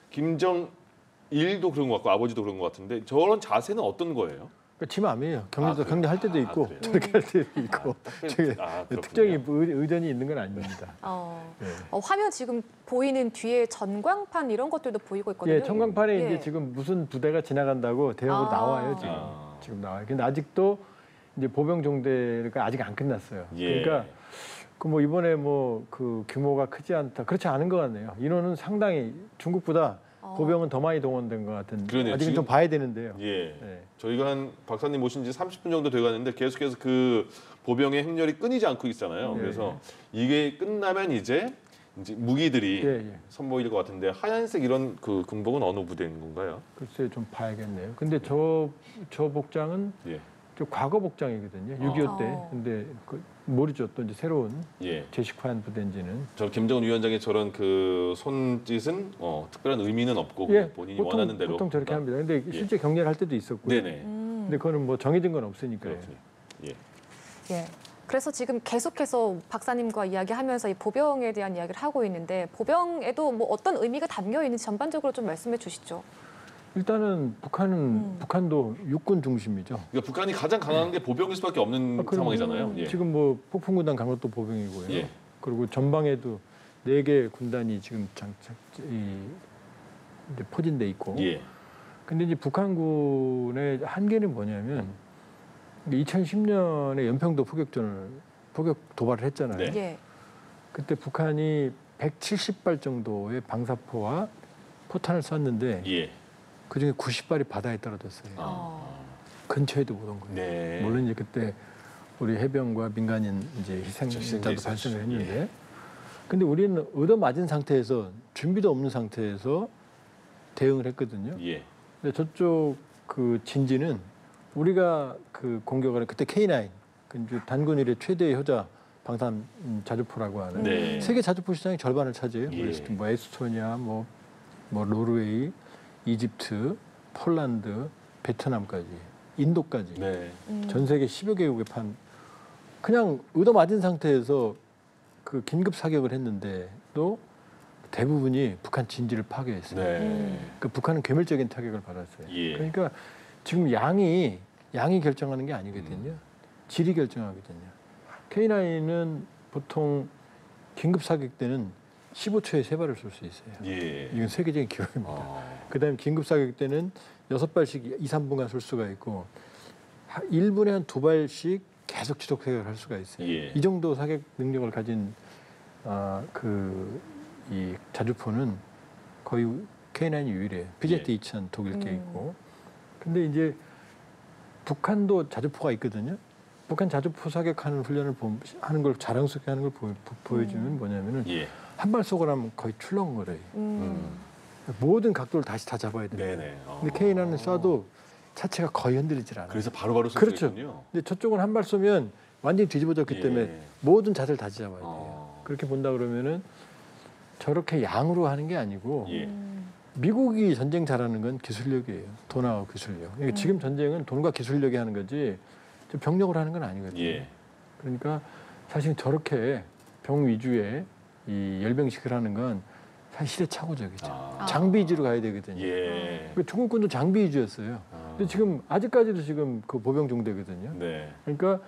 김정일도 그런 것 같고 아버지도 그런 것 같은데 저런 자세는 어떤 거예요? 제 마음이에요. 격려할 때도 있고 저렇게 할 때도 있고 특정히 의전이 있는 건 아닙니다. 화면 지금 보이는 뒤에 전광판 이런 것들도 보이고 있거든요. 예, 전광판에 이제 지금 무슨 부대가 지나간다고 대하고 나와요 지금 나와요. 근데 아직도 이제 보병 종대가 아직 안 끝났어요. 그러니까 그 뭐 이번에 뭐 그 규모가 크지 않다 그렇지 않은 것 같네요. 인원은 상당히 중국보다 보병은 더 많이 동원된 것 같은. 그러네요. 아직은 좀 봐야 되는데요. 저희가 한 박사님 모신 지 30분 정도 돼가는데 계속해서 그 보병의 행렬이 끊이지 않고 있잖아요. 그래서 이게 끝나면 이제 무기들이 선보일 것 같은데 하얀색 이런 그 군복은 어느 부대인 건가요? 글쎄 좀 봐야겠네요. 근데 저 복장은 저 과거 복장이거든요. 6.25 때. 근데 모르죠. 또 이제 새로운 제식화한 부대인지는. 저 김정은 위원장의 저런 그 손짓은 특별한 의미는 없고 본인이 원하는 대로. 보통 저렇게 합니다. 근데 실제 경례를 할 때도 있었고요. 근데 그거는 뭐 정해진 건 없으니까요. 그래서 지금 계속해서 박사님과 이야기하면서 이 보병에 대한 이야기를 하고 있는데 보병에도 뭐 어떤 의미가 담겨 있는지 전반적으로 좀 말씀해 주시죠. 일단은 북한도 육군 중심이죠. 그러니까 북한이 가장 강한 게 보병일 수밖에 없는 상황이잖아요. 지금 뭐 폭풍군단 강력도 보병이고요. 그리고 전방에도 4개 군단이 지금 이제 포진돼 있고. 근데 이제 북한군의 한계는 뭐냐면 2010년에 연평도 포격 도발을 했잖아요. 그때 북한이 170발 정도의 방사포와 포탄을 쐈는데 그중에 90발이 바다에 떨어졌어요. 근처에도 못 온 거예요. 물론 이제 그때 우리 해병과 민간인 이제 희생자도 발생을 했는데, 근데 우리는 얻어맞은 상태에서 준비도 없는 상태에서 대응을 했거든요. 근데 저쪽 그 진지는 우리가 그 공격을 한 그때 K9, 그 단군 이래 최대의 효자 방산 자주포라고 하는 세계 자주포 시장의 절반을 차지해요. 그래서 뭐 에스토니아, 뭐 노르웨이, 이집트, 폴란드, 베트남까지, 인도까지 전 세계 10여 개국에 그냥 얻어맞은 상태에서 그 긴급 사격을 했는데 또 대부분이 북한 진지를 파괴했어요. 그 북한은 괴멸적인 타격을 받았어요. 그러니까 지금 양이 결정하는 게 아니거든요. 질이 결정하거든요. K9은 보통 긴급 사격 때는 15초에 3발을 쏠 수 있어요. 이건 세계적인 기록입니다. 그다음에 긴급 사격 때는 6발씩 2, 3분간 쏠 수가 있고 1분에 한 2발씩 계속 지속 사격을 할 수가 있어요. 이 정도 사격 능력을 가진 이 자주포는 거의 K9이 유일해요. BZ-2000 독일계 있고. 근데 이제 북한도 자주포가 있거든요. 북한 자주포 사격하는 훈련을 하는 걸 자랑스럽게 하는 걸 보여주면 뭐냐면은 한 발 쏘고 나면 거의 출렁거려요. 모든 각도를 다시 다 잡아야 됩니다. 근데 K9은 쏴도 차체가 거의 흔들리질 않아요. 그래서 바로바로 쏠 수 있군요. 근데 저쪽은 한 발 쏘면 완전히 뒤집어졌기 때문에 모든 자세를 다시 잡아야 돼요. 그렇게 본다 그러면은 저렇게 양으로 하는 게 아니고 미국이 전쟁 잘하는 건 기술력이에요. 돈하고 기술력. 그러니까 지금 전쟁은 돈과 기술력이 하는 거지 병력으로 하는 건 아니거든요. 그러니까 사실 저렇게 병 위주의 이 열병식을 하는 건 사실 시대착오적이죠. 장비 위주로 가야 되거든요. 그러니까 중국군도 장비 위주였어요. 근데 지금 아직까지도 지금 그 보병 중대거든요. 그러니까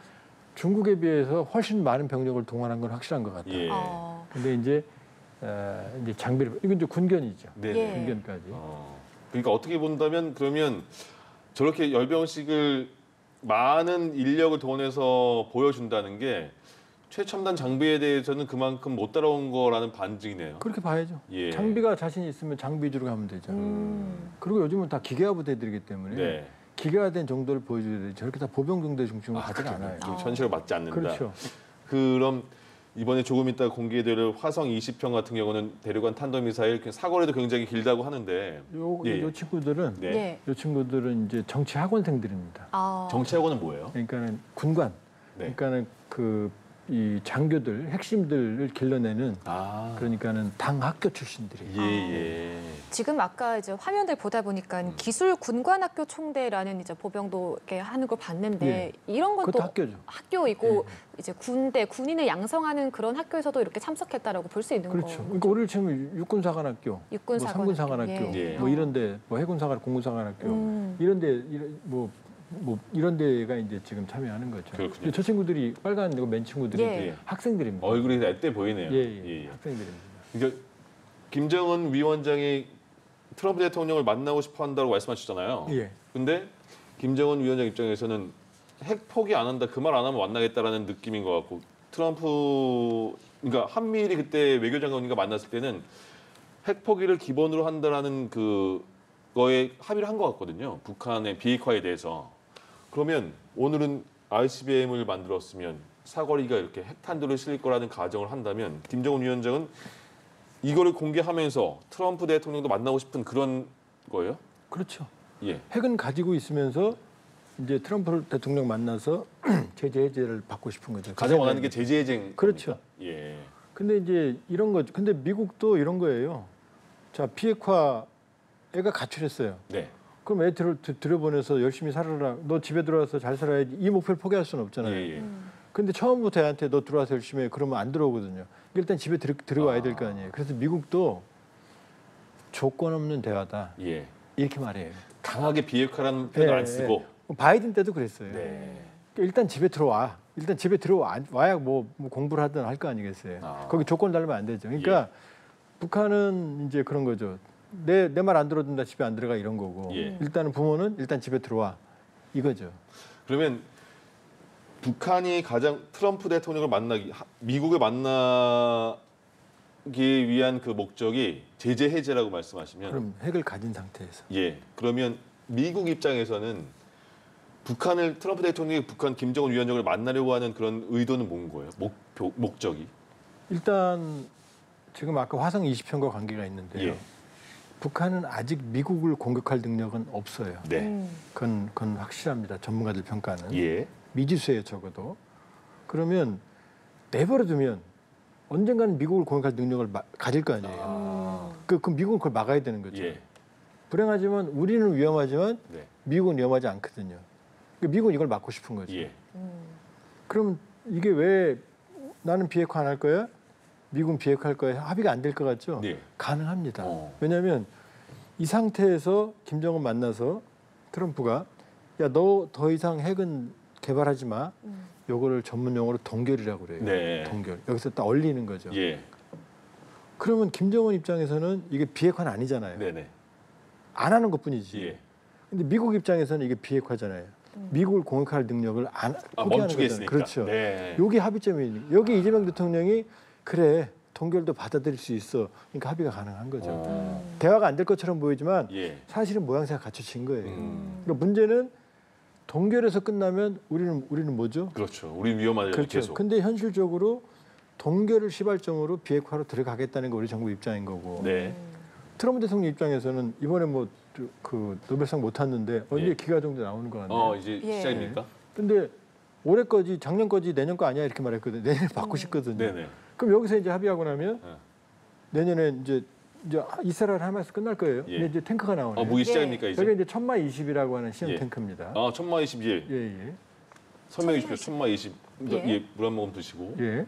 중국에 비해서 훨씬 많은 병력을 동원한 건 확실한 것 같아요. 근데 이제 장비를 이건 이제 군견이죠. 군견까지. 그러니까 어떻게 본다면 그러면 저렇게 열병식을 많은 인력을 동원해서 보여준다는 게 최첨단 장비에 대해서는 그만큼 못 따라온 거라는 반증이네요. 그렇게 봐야죠. 장비가 자신 있으면 장비 위주로 가면 되죠. 그리고 요즘은 다 기계화 부대들이기 때문에 기계화된 정도를 보여줘야 되지 저렇게 다 보병 정도 중심으로 가지가 않아요. 현실에 맞지 않는다. 그렇죠. 그럼 이번에 조금 이따 공개될 화성 20형 같은 경우는 대륙간 탄도미사일 사거리도 굉장히 길다고 하는데 요 친구들은 이제 정치 학원생들입니다. 정치 학원은 뭐예요? 그러니까는 군관. 그러니까는 이 장교들 핵심들을 길러내는 그러니까는 당 학교 출신들이에요. 지금 아까 이제 화면들 보다 보니까 기술 군관학교 총대라는 이제 보병도 이렇게 하는 걸 봤는데 이런 건 또 학교이고 이제 군인을 양성하는 그런 학교에서도 이렇게 참석했다라고 볼 수 있는 거죠. 그렇죠. 그러니까 우리를 치면 육군사관학교, 삼군사관학교, 뭐 이런데 뭐 해군사관, 공군사관학교 이런데 뭐 뭐 이런 데가 이제 지금 참여하는 거죠. 그렇군요. 저 친구들이 빨간 맨 친구들이 예. 학생들입니다. 얼굴이 앳돼 보이네요. 예. 학생들입니다. 그러니까 김정은 위원장이 트럼프 대통령을 만나고 싶어 한다고 말씀하셨잖아요. 예. 근데 김정은 위원장 입장에서는 핵 포기 안 한다, 그 말 안 하면 만나겠다라는 느낌인 것 같고, 트럼프, 그러니까 한미일이 그때 외교장관님과 만났을 때는 핵 포기를 기본으로 한다라는 그거에 합의를 한 것 같거든요. 북한의 비핵화에 대해서. 그러면 오늘은 ICBM을 만들었으면 사거리가 이렇게 핵탄두를 실릴 거라는 가정을 한다면 김정은 위원장은 이거를 공개하면서 트럼프 대통령도 만나고 싶은 그런 거예요? 그렇죠. 예. 핵은 가지고 있으면서 이제 트럼프 대통령 만나서 제재 해제를 받고 싶은 거죠. 가장 원하는 게 제재 해제. 그렇죠. 예. 근데 이제 이런 거, 근데 미국도 이런 거예요. 자, 비핵화 애가 가출했어요. 네. 그럼 애 들여보내서 열심히 살아라. 너 집에 들어와서 잘 살아야지. 이 목표를 포기할 수는 없잖아요. 예. 근데 처음부터 애한테 너 들어와서 열심히 해. 그러면 안 들어오거든요. 일단 집에 들어와야 될 거 아니에요. 그래서 미국도 조건 없는 대화다. 예. 이렇게 말해요. 강하게 비핵화라는 표현을 안 쓰고. 바이든 때도 그랬어요. 네. 일단 집에 들어와. 일단 집에 들어와야 뭐 공부를 하든 할 거 아니겠어요. 거기 조건 달면 안 되죠. 그러니까 북한은 이제 그런 거죠. 내 말 안 들어준다, 집에 안 들어가 이런 거고. 일단은 부모는 일단 집에 들어와 이거죠. 그러면 북한이 가장 트럼프 대통령을 미국을 만나기 위한 그 목적이 제재 해제라고 말씀하시면, 그럼 핵을 가진 상태에서. 예. 그러면 미국 입장에서는 트럼프 대통령이 북한 김정은 위원장을 만나려고 하는 그런 의도는 뭔 거예요? 목적이? 일단 지금 아까 화성 20편과 관계가 있는데요. 예. 북한은 아직 미국을 공격할 능력은 없어요. 네. 그건 확실합니다. 전문가들 평가는. 예. 미지수예요, 적어도. 그러면 내버려두면 언젠가는 미국을 공격할 능력을 가질 거 아니에요. 그럼 미국은 그걸 막아야 되는 거죠. 예. 불행하지만 우리는 위험하지만 네. 미국은 위험하지 않거든요. 그러니까 미국은 이걸 막고 싶은 거죠. 예. 그럼 이게 왜 나는 비핵화 안 할 거야? 미국은 비핵화할 거야? 합의가 안 될 것 같죠? 네. 가능합니다. 왜냐하면 이 상태에서 김정은 만나서 트럼프가 야, 너 더 이상 핵은 개발하지 마. 요거를 전문 용어로 동결이라고 그래요. 네. 동결. 여기서 딱 얼리는 거죠. 예. 그러면 김정은 입장에서는 이게 비핵화는 아니잖아요. 네네. 안 하는 것뿐이지. 예. 근데 미국 입장에서는 이게 비핵화잖아요. 미국을 공격할 능력을 포기하는 멈추겠으니까. 거잖아요. 그렇죠. 네. 여기 합의점이 여기 이재명 대통령이 그래 동결도 받아들일 수 있어. 그러니까 합의가 가능한 거죠. 대화가 안 될 것처럼 보이지만 사실은 모양새가 갖춰진 거예요. 그러니까 문제는 동결에서 끝나면 우리는 뭐죠? 그렇죠. 우리 위험하죠. 그렇죠. 계속. 근데 현실적으로 동결을 시발점으로 비핵화로 들어가겠다는 게 우리 정부 입장인 거고. 네. 트럼프 대통령 입장에서는 이번에 뭐 그 노벨상 못 탔는데 언제 기가 정도 나오는 거 같네요. 이제 시작입니까? 근데 올해 거지, 작년 거지, 내년 거 아니야 이렇게 말했거든요. 내년에 받고 싶거든요. 네네. 그럼 여기서 이제 합의하고 나면 내년에 이제 이스라엘 하마스 끝날 거예요. 근데 이제 탱크가 나오네요. 무기 시작입니까 이제? 저게 이제 천마 20이라고 하는 시험 탱크입니다. 천마 21. 예. 설명해 주십시오. 천마 20. 물 한 모금 드시고. 예.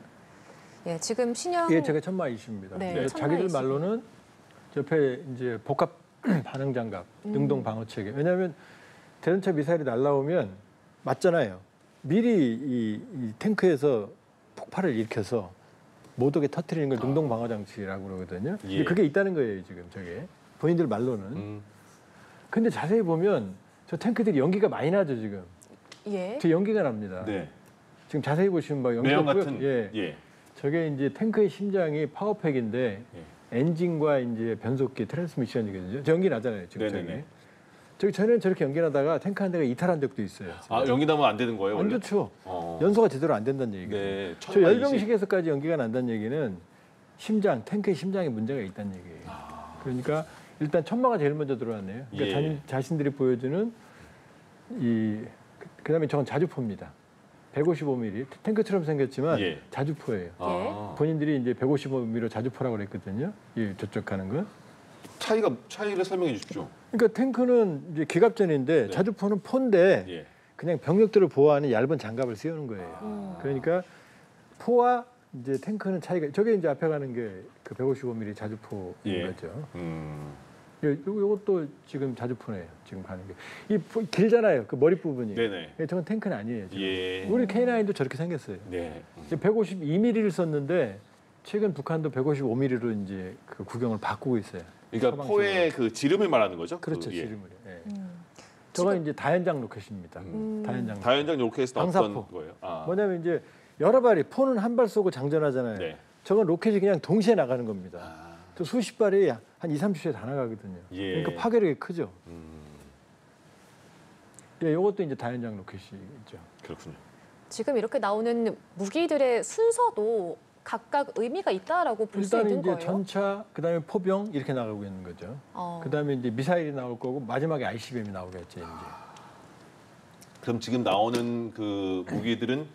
예, 지금 신형. 예, 제가 천마 20입니다. 네, 자기들 20. 말로는 옆에 이제 복합 반응 장갑, 능동 방어 체계. 왜냐하면 대전차 미사일이 날라오면 맞잖아요. 미리 이 탱크에서 폭발을 일으켜서 못 오게 터뜨리는 걸 능동 방어 장치라고 그러거든요. 근데 그게 있다는 거예요, 지금 저게. 본인들 말로는. 근데 자세히 보면 저 탱크들이 연기가 많이 나죠, 지금. 예. 저 연기가 납니다. 네. 지금 자세히 보시면 막 연기가 매연 같은. 예. 저게 이제 탱크의 심장이 파워팩인데 엔진과 이제 변속기 트랜스미션이거든요. 저 연기 나잖아요, 지금 네네네. 저기 전에는 저렇게 연기 나다가 탱크 한 대가 이탈한 적도 있어요. 연기 나면 안 되는 거예요, 안 원래? 좋죠. 연소가 제대로 안 된다는 얘기죠. 네. 저 열병식에서까지 연기가 난다는 얘기는 탱크의 심장에 문제가 있다는 얘기예요. 그러니까 일단 천마가 제일 먼저 들어왔네요. 그러니까 자신들이 보여주는 그다음에 저건 자주포입니다. 155mm 탱크처럼 생겼지만 자주포예요. 본인들이 이제 155mm 자주포라고 그랬거든요. 저쪽 가는 건. 차이를 설명해 주십시오. 그러니까 탱크는 이제 기갑전인데 자주포는 포인데 그냥 병력들을 보호하는 얇은 장갑을 씌우는 거예요. 그러니까 포와 이제 탱크는 차이가 저게 이제 앞에 가는 게 그 155mm 자주포인 거죠. 요것도 지금 자주 푸네요. 지금 가는 게. 길잖아요. 그 머리 부분이. 네네. 저건 탱크는 아니에요. 지금. 예. 우리 K9도 저렇게 생겼어요. 네. 152mm를 썼는데 최근 북한도 155mm로 이제 그 구경을 바꾸고 있어요. 그러니까 포의 그 지름을 말하는 거죠? 그렇죠. 예. 지름을. 예. 저건 이제 다연장 로켓입니다. 다연장. 다연장 로켓은 어떤 방사포. 거예요? 뭐냐면 이제 여러 발이 포는 한 발 쏘고 장전하잖아요. 네. 저건 로켓이 그냥 동시에 나가는 겁니다. 또 수십 발이 한 2, 30초에 다 나가거든요. 예. 그러니까 파괴력이 크죠. 예, 이것도 이제 다연장 로켓이죠. 그렇군요. 지금 이렇게 나오는 무기들의 순서도 각각 의미가 있다라고 볼 수 일단 있는 이제 거예요. 전차, 그다음에 포병 이렇게 나가고 있는 거죠. 그다음에 이제 미사일이 나올 거고 마지막에 ICBM이 나오겠죠. 이제. 그럼 지금 나오는 그 무기들은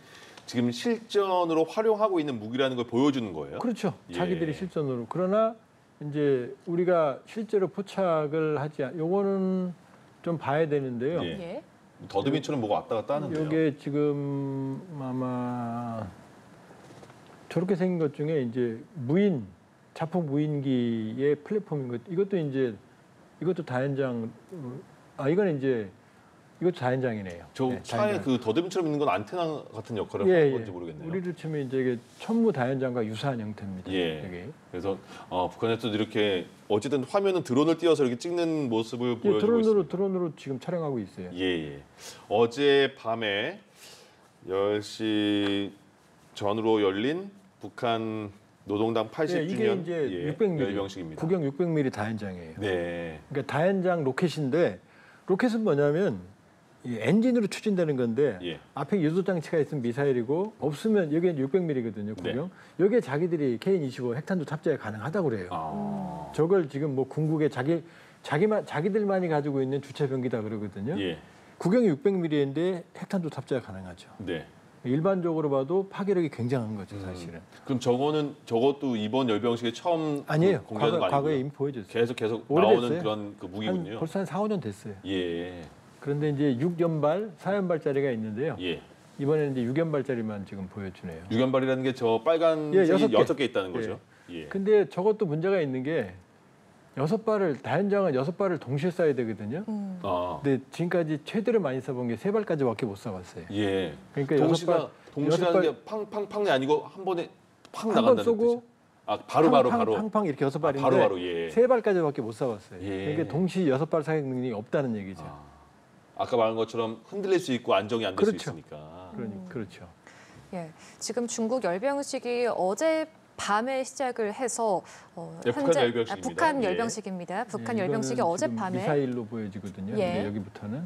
지금 실전으로 활용하고 있는 무기라는 걸 보여주는 거예요? 그렇죠. 예. 자기들이 실전으로. 그러나 이제 우리가 실제로 포착을 요거는 좀 봐야 되는데요. 예. 예. 더듬이처럼 뭐가 왔다 갔다 하는데요. 이게 지금 아마 저렇게 생긴 것 중에 이제 자폭 무인기의 플랫폼인 것. 이것도 다연장. 이거는 이제 이것도 다연장이네요. 저 네, 차에 다연장. 그 더듬이처럼 있는 건 안테나 같은 역할을 예, 하는 건지 예. 모르겠네요. 우리로 치면 이제 이게 천무 다연장과 유사한 형태입니다. 예. 여기. 그래서 북한에서도 이렇게 어쨌든 화면은 드론을 띄워서 이렇게 찍는 모습을 보여주고 있습니다. 드론으로 지금 촬영하고 있어요. 예. 어제 밤에 10시 전후로 열린 북한 노동당 80주년 이게 이제 600mm 열병식입니다. 구경 600mm 다연장이에요. 네. 그러니까 다연장 로켓인데 로켓은 뭐냐면 이 엔진으로 추진되는 건데 예. 앞에 유도 장치가 있으면 미사일이고 없으면 여기는 600mm거든요. 구경. 네. 여기에 자기들이 K-25 핵탄두 탑재가 가능하다고 그래요. 저걸 지금 뭐 궁극에 자기들만이 가지고 있는 주체 병기다 그러거든요. 예. 구경이 600mm인데 핵탄두 탑재가 가능하죠. 네. 일반적으로 봐도 파괴력이 굉장한 거죠, 사실은. 그럼 저것도 이번 열병식에 처음 아니에요. 공개하는 거 아니고요? 과거에 이미 보여줬어요. 계속 오래됐어요. 나오는 그런 그 무기군요. 벌써 한 4, 5년 됐어요. 예. 그런데 이제 6연발, 4연발짜리가 있는데요. 예. 이번에는 이제 6연발짜리만 지금 보여주네요. 유견발이라는 게 저 빨간 예, 색이 6개. 6개 있다는 거죠. 예. 근데 저것도 문제가 있는 게 다연장은 6발을 동시에 쏴야 되거든요. 근데 지금까지 최대로 많이 쏴본 게 3발까지밖에 못 쏴봤어요. 예. 그러니까 동시라는 게 팡팡팡이 아니고 한 번에 팍 한 번 나간다는 쏘고 뜻이죠. 바로. 팡팡 이렇게 6발인데 바로 예. 3발까지밖에 못 쏴봤어요. 예. 그러니까 동시 6발 사격 능력이 없다는 얘기죠. 아까 말한 것처럼 흔들릴 수 있고 안정이 안 될 수 그렇죠. 있으니까. 그렇죠. 예. 지금 중국 열병식이 어제 밤에 시작을 해서 북한 열병식입니다. 북한 예. 열병식입니다. 북한 예, 열병식이 이거는 어제 지금 밤에 미사일로 보여지거든요. 예. 근데 여기부터는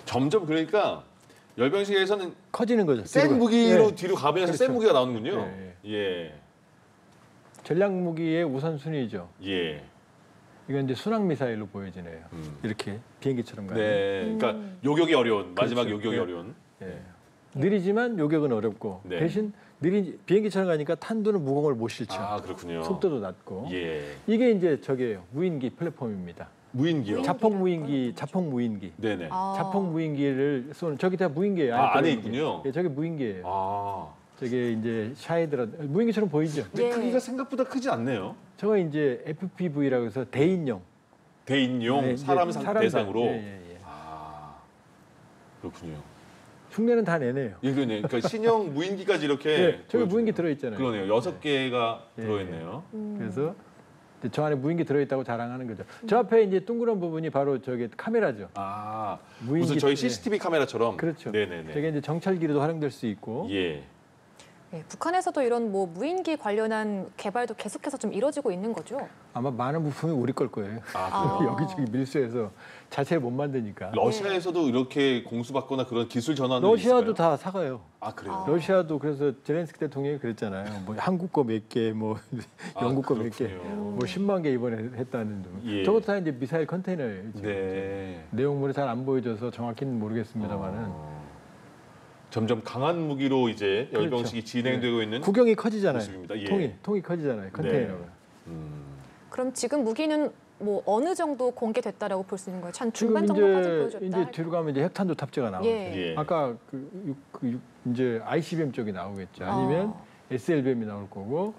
점점 그러니까 열병식에서는 커지는 거죠. 센 무기로 예. 뒤로 가면서 그렇죠. 센 무기가 나오는군요. 예, 예. 전략 무기의 우선순위죠. 예. 이건 이제 순항 미사일로 보여지네요. 이렇게 비행기처럼 가는. 네. 그러니까 요격이 어려운 마지막 그렇죠. 요격이 예. 어려운. 예. 느리지만 요격은 어렵고 네. 대신 비행기처럼 가니까 탄두는 무공을 못 실죠. 그렇군요. 속도도 낮고. 예. 이게 이제 저게요. 무인기 플랫폼입니다. 무인기요. 자폭 무인기. 네네. 자폭 무인기를 쏘는 저기 다 무인기예요. 안에 무인기. 있군요. 예, 저게 무인기예요. 아. 저게 이제 샤이드라 무인기처럼 보이죠. 근데 예. 크기가 생각보다 크지 않네요. 저거 이제 FPV라고 해서 대인용. 대인용 네, 사람 사람들. 대상으로. 예. 그렇군요. 흉내는 다 내네요. 예, 그러네. 그러니까 신형 무인기까지 이렇게. 예, 저기 보여주네요. 무인기 들어있잖아요. 그러네요. 6개가 예. 들어있네요. 그래서 이제 저 안에 무인기 들어있다고 자랑하는 거죠. 저 앞에 이제 둥그런 부분이 바로 저게 카메라죠. 무인기 무슨 저희 예. CCTV 카메라처럼. 그렇죠. 네네네. 저게 이제 정찰기로도 활용될 수 있고. 예. 예, 북한에서도 이런 뭐 무인기 관련한 개발도 계속해서 좀 이루어지고 있는 거죠. 아마 많은 부품이 우리 걸 거예요. 여기저기 밀수해서 자체를 못 만드니까. 러시아에서도 이렇게 공수받거나 그런 기술 전환이 러시아도 있을까요? 다 사가요. 그래요? 러시아도 그래서 제렌스키 대통령이 그랬잖아요. 뭐 한국 거 몇 개, 뭐 영국 거 몇 개, 그렇군요. 뭐 10만 개 이번에 했다는 등. 예. 저것도 다 이제 미사일 컨테이너예요. 지금. 네. 내용물이 잘 안 보여져서 정확히는 모르겠습니다만은 점점 강한 무기로 이제 그렇죠. 열병식이 진행되고 있는 구경이 커지잖아요. 모습입니다. 예. 통이 커지잖아요. 컨테이너가. 그럼 지금 무기는 뭐 어느 정도 공개됐다라고 볼 수 있는 거예요? 한 지금 중반 정도까지 보여줬다. 이제 뒤로 가면 이제 핵탄두 탑재가 나오죠. 예. 예. 아까 이제 ICBM 쪽이 나오겠죠. 아니면 SLBM이 나올 거고.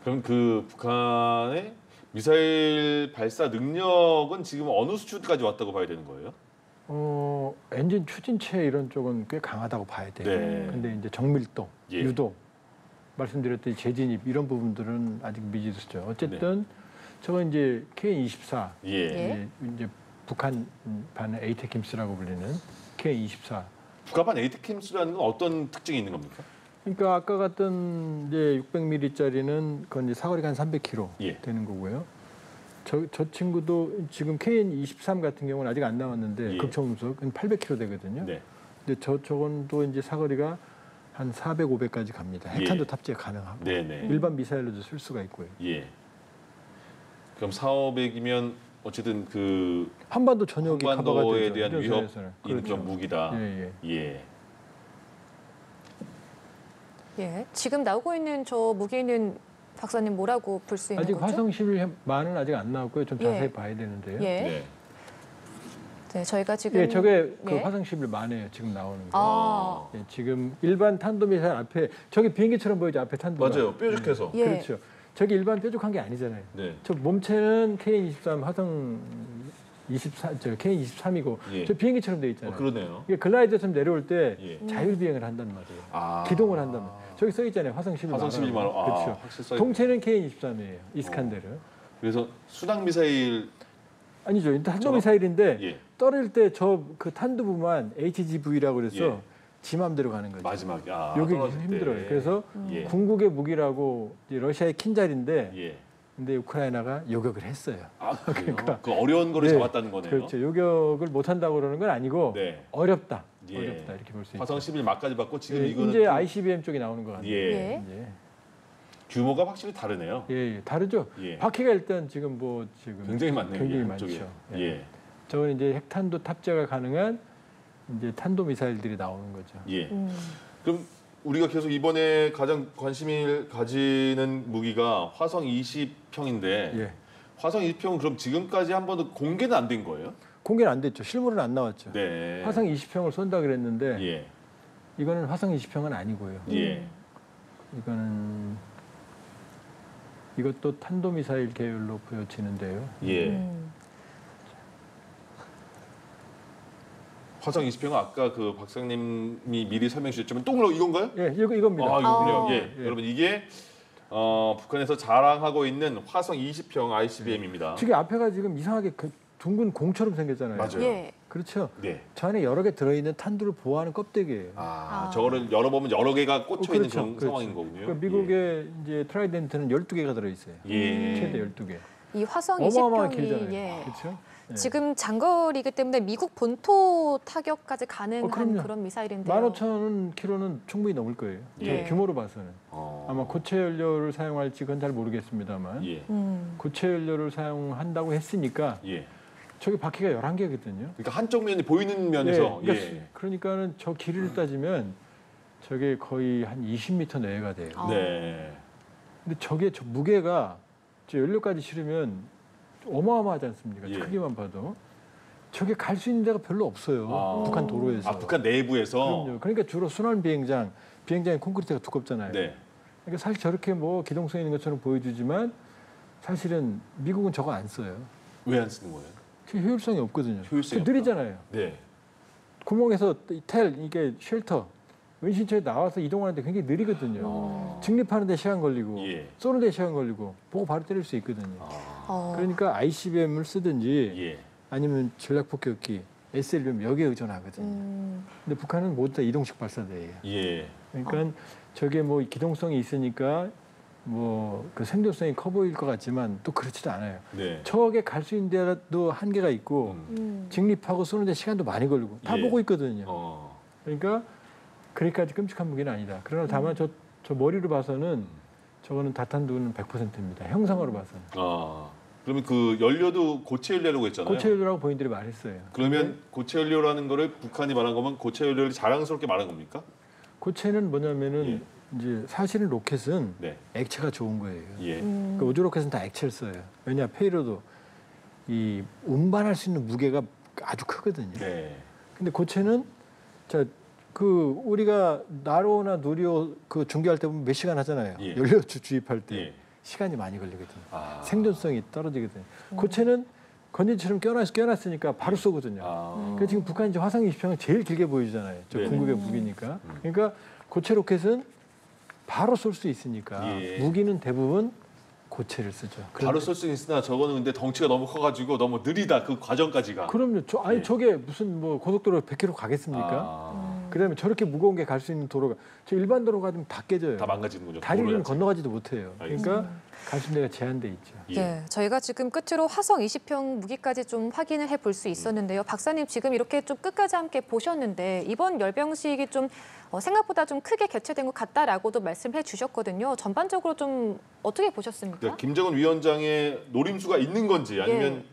그럼 그 북한의 미사일 발사 능력은 지금 어느 수준까지 왔다고 봐야 되는 거예요? 엔진 추진체 이런 쪽은 꽤 강하다고 봐야 돼요. 네. 근데 이제 정밀도, 예. 유도, 말씀드렸듯이 재진입 이런 부분들은 아직 미지수죠. 어쨌든 저건 이제 KN-24, 예. 이제 북한판 에이테킴스라고 불리는 KN-24. 북한판 에이테킴스라는 건 어떤 특징이 있는 겁니까? 그러니까 아까 같은 이제 600mm짜리는 그건 이제 사거리가 한 300km 예. 되는 거고요. 저 친구도 지금 KN-23 같은 경우는 아직 안 나왔는데 예. 극초음속은 800km 되거든요. 네. 근데 저건 또 이제 사거리가 한 400, 500까지 갑니다. 핵탄도 탑재 가능하고 네네. 일반 미사일로도 쓸 수가 있고요. 예. 그럼 4,500이면 어쨌든 그 한반도 전역이 커버가 한반도에 되죠. 대한 이런 위협 선에서는. 있는 그렇죠. 그런 무기다. 예. 예. 예. 지금 나오고 있는 저 무기는 박사님 뭐라고 볼 수 있는 아직 거죠? 화성 11만은 아직 안 나왔고요. 좀 자세히 예. 봐야 되는데요. 예. 네. 네, 저희가 지금 예, 저게 그 예. 화성 11만이에요. 지금 나오는 게. 아. 예, 지금 일반 탄도미사일 앞에 저기 비행기처럼 보이죠. 앞에 탄도가. 맞아요. 뾰족해서. 예. 그렇죠. 저기 일반 뾰족한 게 아니잖아요. 네. 저 몸체는 KN-23 화성 24, 저 KN-23이고 예. 저 비행기처럼 돼 있잖아요. 그러네요. 이게 글라이더처럼 내려올 때 예. 자율비행을 한단 말이에요. 아. 기동을 한단 말이에요. 저기 써 있잖아요. 화성 11만 원. 화성 11만 원. 아, 그렇죠. 확실히 써 있네. 동체는 KN-23이에요. 이스칸데르. 그래서 수당 미사일 아니죠. 일단 탄도미사일인데 예. 떨어질 때 저 그 탄두부만 HGV라고 그래서 예. 지 맘대로 가는 거죠. 마지막에 여기 떨어질 때. 힘들어요. 그래서 예. 궁극의 무기라고 이제 러시아의 킨잘인데 예. 근데 우크라이나가 요격을 했어요. 아, 그래요? 그러니까. 그 어려운 거를 네. 잡았다는 거네요. 그렇죠. 요격을 못 한다고 그러는 건 아니고 네. 어렵다. 예. 어렵다 이렇게 볼 수 있죠. 화성 11 막까지 받고 지금 예, 이거는 이제 좀 ICBM 쪽이 나오는 것 같아요. 예. 예. 예. 규모가 확실히 다르네요. 예, 다르죠. 예. 바퀴가 일단 지금 뭐 지금 굉장히 많네요. 굉장히 이게 많죠. 한쪽에. 예. 예. 저건 이제 핵탄도 탑재가 가능한 이제 탄도 미사일들이 나오는 거죠. 예. 그럼 우리가 계속 이번에 가장 관심을 가지는 무기가 화성 20평인데 예. 화성 20평은 그럼 지금까지 한 번도 공개는 안 된 거예요? 공개는 안 됐죠. 실물은 안 나왔죠. 네. 화성 20평을 쏜다 그랬는데 예. 이거는 화성 20평은 아니고요. 예. 이거는 이것도 탄도 미사일 계열로 보여지는데요. 예. 화성 20평은 아까 그 박사님이 미리 설명 주셨지만 또 이건가요? 예, 이겁니다. 아, 이거군요. 아. 예. 예. 여러분 이게 북한에서 자랑하고 있는 화성 20평 ICBM입니다. 지금 앞에가 지금 이상하게 그 둥근 공처럼 생겼잖아요. 맞아요. 예. 그렇죠. 네. 저 안에 여러 개 들어있는 탄두를 보호하는 껍데기예요. 아. 저거를 열어보면 여러 개가 꽂혀 있는 그렇죠, 그런 그렇죠. 상황인 거군요. 그러니까 미국의 이제 트라이덴트는 12개가 들어있어요. 예. 최대 12개. 이 화성 어마어마하게 20평이 길잖아요. 예. 그렇죠? 예. 지금 장거리이기 때문에 미국 본토 타격까지 가능한 그럼요. 그런 미사일인데요. 15,000km는 충분히 넘을 거예요. 예. 규모로 봐서는. 어. 아마 고체 연료를 사용할지 그건 잘 모르겠습니다만 예. 고체 연료를 사용한다고 했으니까 예. 저기 바퀴가 11개거든요. 그러니까 한쪽 면이 보이는 면에서 그러니까는 저 길이를 따지면 저게 거의 한 20m 내외가 돼요. 아. 네. 근데 저게 저 무게가 저 연료까지 실으면 어마어마하지 않습니까? 예. 크기만 봐도 저게 갈 수 있는 데가 별로 없어요. 아. 북한 도로에서. 북한 내부에서. 그럼요. 그러니까 주로 순환 비행장의 콘크리트가 두껍잖아요. 네. 그러니까 사실 저렇게 뭐 기동성 있는 것처럼 보여주지만 사실은 미국은 저거 안 써요. 왜 안 쓰는 거예요? 그 효율성이 없거든요. 효율성이 느리잖아요. 네. 구멍에서 이게 쉘터 은신처에 나와서 이동하는데 굉장히 느리거든요. 직립하는데 시간 걸리고 예. 쏘는데 시간 걸리고 보고 바로 때릴 수 있거든요. 어. 그러니까 ICBM을 쓰든지 예. 아니면 전략폭격기 SLBM 여기에 의존하거든요. 근데 북한은 모두 다 이동식 발사대예요. 예. 그러니까 저게 뭐 기동성이 있으니까 뭐 그 생존성이 커 보일 것 같지만 또 그렇지도 않아요. 네. 저게 갈 수 있는 데도 한계가 있고 직립하고 쏘는데 시간도 많이 걸리고 다 예. 보고 있거든요. 그러니까 그러니까 그렇게까지 끔찍한 무기는 아니다. 그러나 다만 저 머리로 봐서는 저거는 다탄두는 100%입니다. 형상으로 봐서는. 그러면 그 연료도 고체 연료라고 했잖아요. 고체 연료라고 본인들이 말했어요. 그러면 고체 연료라는 거를 북한이 말한 거면 고체 연료를 자랑스럽게 말한 겁니까? 고체는 뭐냐면은 이제 사실은 로켓은 네. 액체가 좋은 거예요. 예. 그러니까 우주 로켓은 다 액체를 써요. 왜냐 페이로도 이 운반할 수 있는 무게가 아주 크거든요. 네. 근데 고체는 그 우리가 나로나 누리호 그 중계할 때 보면 몇 시간 하잖아요. 예. 연료 주입할 때 예. 시간이 많이 걸리거든요. 생존성이 떨어지거든요. 고체는 건전지처럼 껴놨으니까 바로 쏘거든요. 그러니까 지금 북한이 이제 화성 20평을 제일 길게 보여주잖아요. 저 궁극의 무기니까. 그러니까 고체 로켓은 바로 쏠 수 있으니까 무기는 대부분 고체를 쓰죠. 바로 쏠 수는 있으나 저거는 근데 덩치가 너무 커가지고 너무 느리다 그 과정까지가. 그럼요. 저게 무슨 뭐 고속도로 100km 가겠습니까? 그다음에 저렇게 무거운 게 갈 수 있는 도로가 저 일반 도로 가면 다 깨져요. 다 망가지는군요. 다리는 건너가지도 못해요. 그러니까 갈 수 있는 데가 제한돼 있죠. 네, 저희가 지금 끝으로 화성 20평 무기까지 좀 확인을 해볼 수 있었는데요. 박사님 지금 이렇게 좀 끝까지 함께 보셨는데 이번 열병식이 좀 생각보다 좀 크게 개최된 것 같다라고도 말씀해 주셨거든요. 전반적으로 좀 어떻게 보셨습니까? 그러니까 김정은 위원장의 노림수가 있는 건지 아니면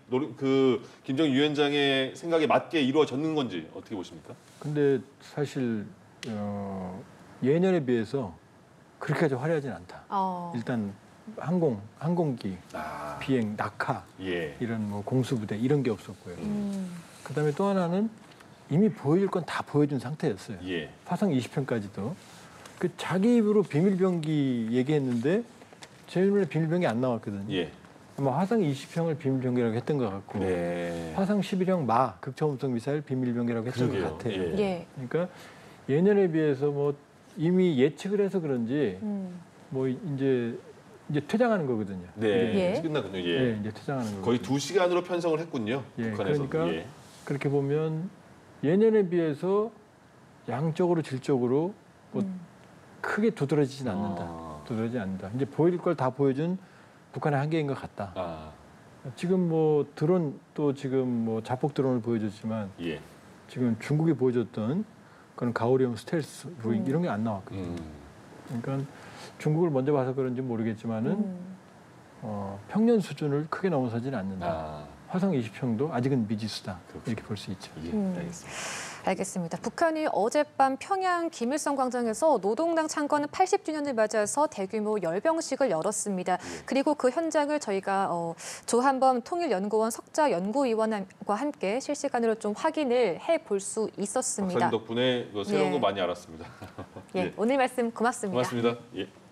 김정은 위원장의 생각에 맞게 이루어졌는 건지 어떻게 보십니까? 근데 사실 예년에 비해서 그렇게까지 화려하진 않다. 일단 항공기, 비행, 낙하 이런 뭐 공수부대 이런 게 없었고요. 그다음에 또 하나는 이미 보여줄 건 다 보여준 상태였어요. 화성 20편까지도. 그 자기 입으로 비밀병기 얘기했는데 제 눈에 비밀병기 안 나왔거든요. 아마 화성 20평을 비밀병기라고 했던 것 같고 화성 11형 극초음속 미사일 비밀병기라고 했던 것 같아요. 그러니까 예년에 비해서 뭐 이미 예측을 해서 그런지 뭐 이제 퇴장하는 거거든요. 끝나군요. 이제 퇴장하는 거거든요. 거의 2시간으로 편성을 했군요. 북한에서. 그러니까 그렇게 보면 예년에 비해서 양적으로 질적으로 뭐 크게 두드러지진 않는다. 두드러지지 않는다. 이제 보일 걸 다 보여준 북한의 한계인 것 같다. 지금 뭐 드론 또 지금 뭐 자폭 드론을 보여줬지만 지금 중국이 보여줬던 그런 가오리용 스텔스 무인 이런 게 안 나왔거든요. 그러니까 중국을 먼저 봐서 그런지 모르겠지만은 평년 수준을 크게 넘어서지는 않는다. 화성 20평도 아직은 미지수다. 이렇게 볼 수 있죠. 알겠습니다. 북한이 어젯밤 평양 김일성 광장에서 노동당 창건 80주년을 맞아서 대규모 열병식을 열었습니다. 그리고 그 현장을 저희가 조한범 통일연구원 석좌연구위원과 함께 실시간으로 좀 확인을 해볼 수 있었습니다. 박사님 덕분에 새로운 거 많이 알았습니다. 오늘 말씀 고맙습니다. 고맙습니다.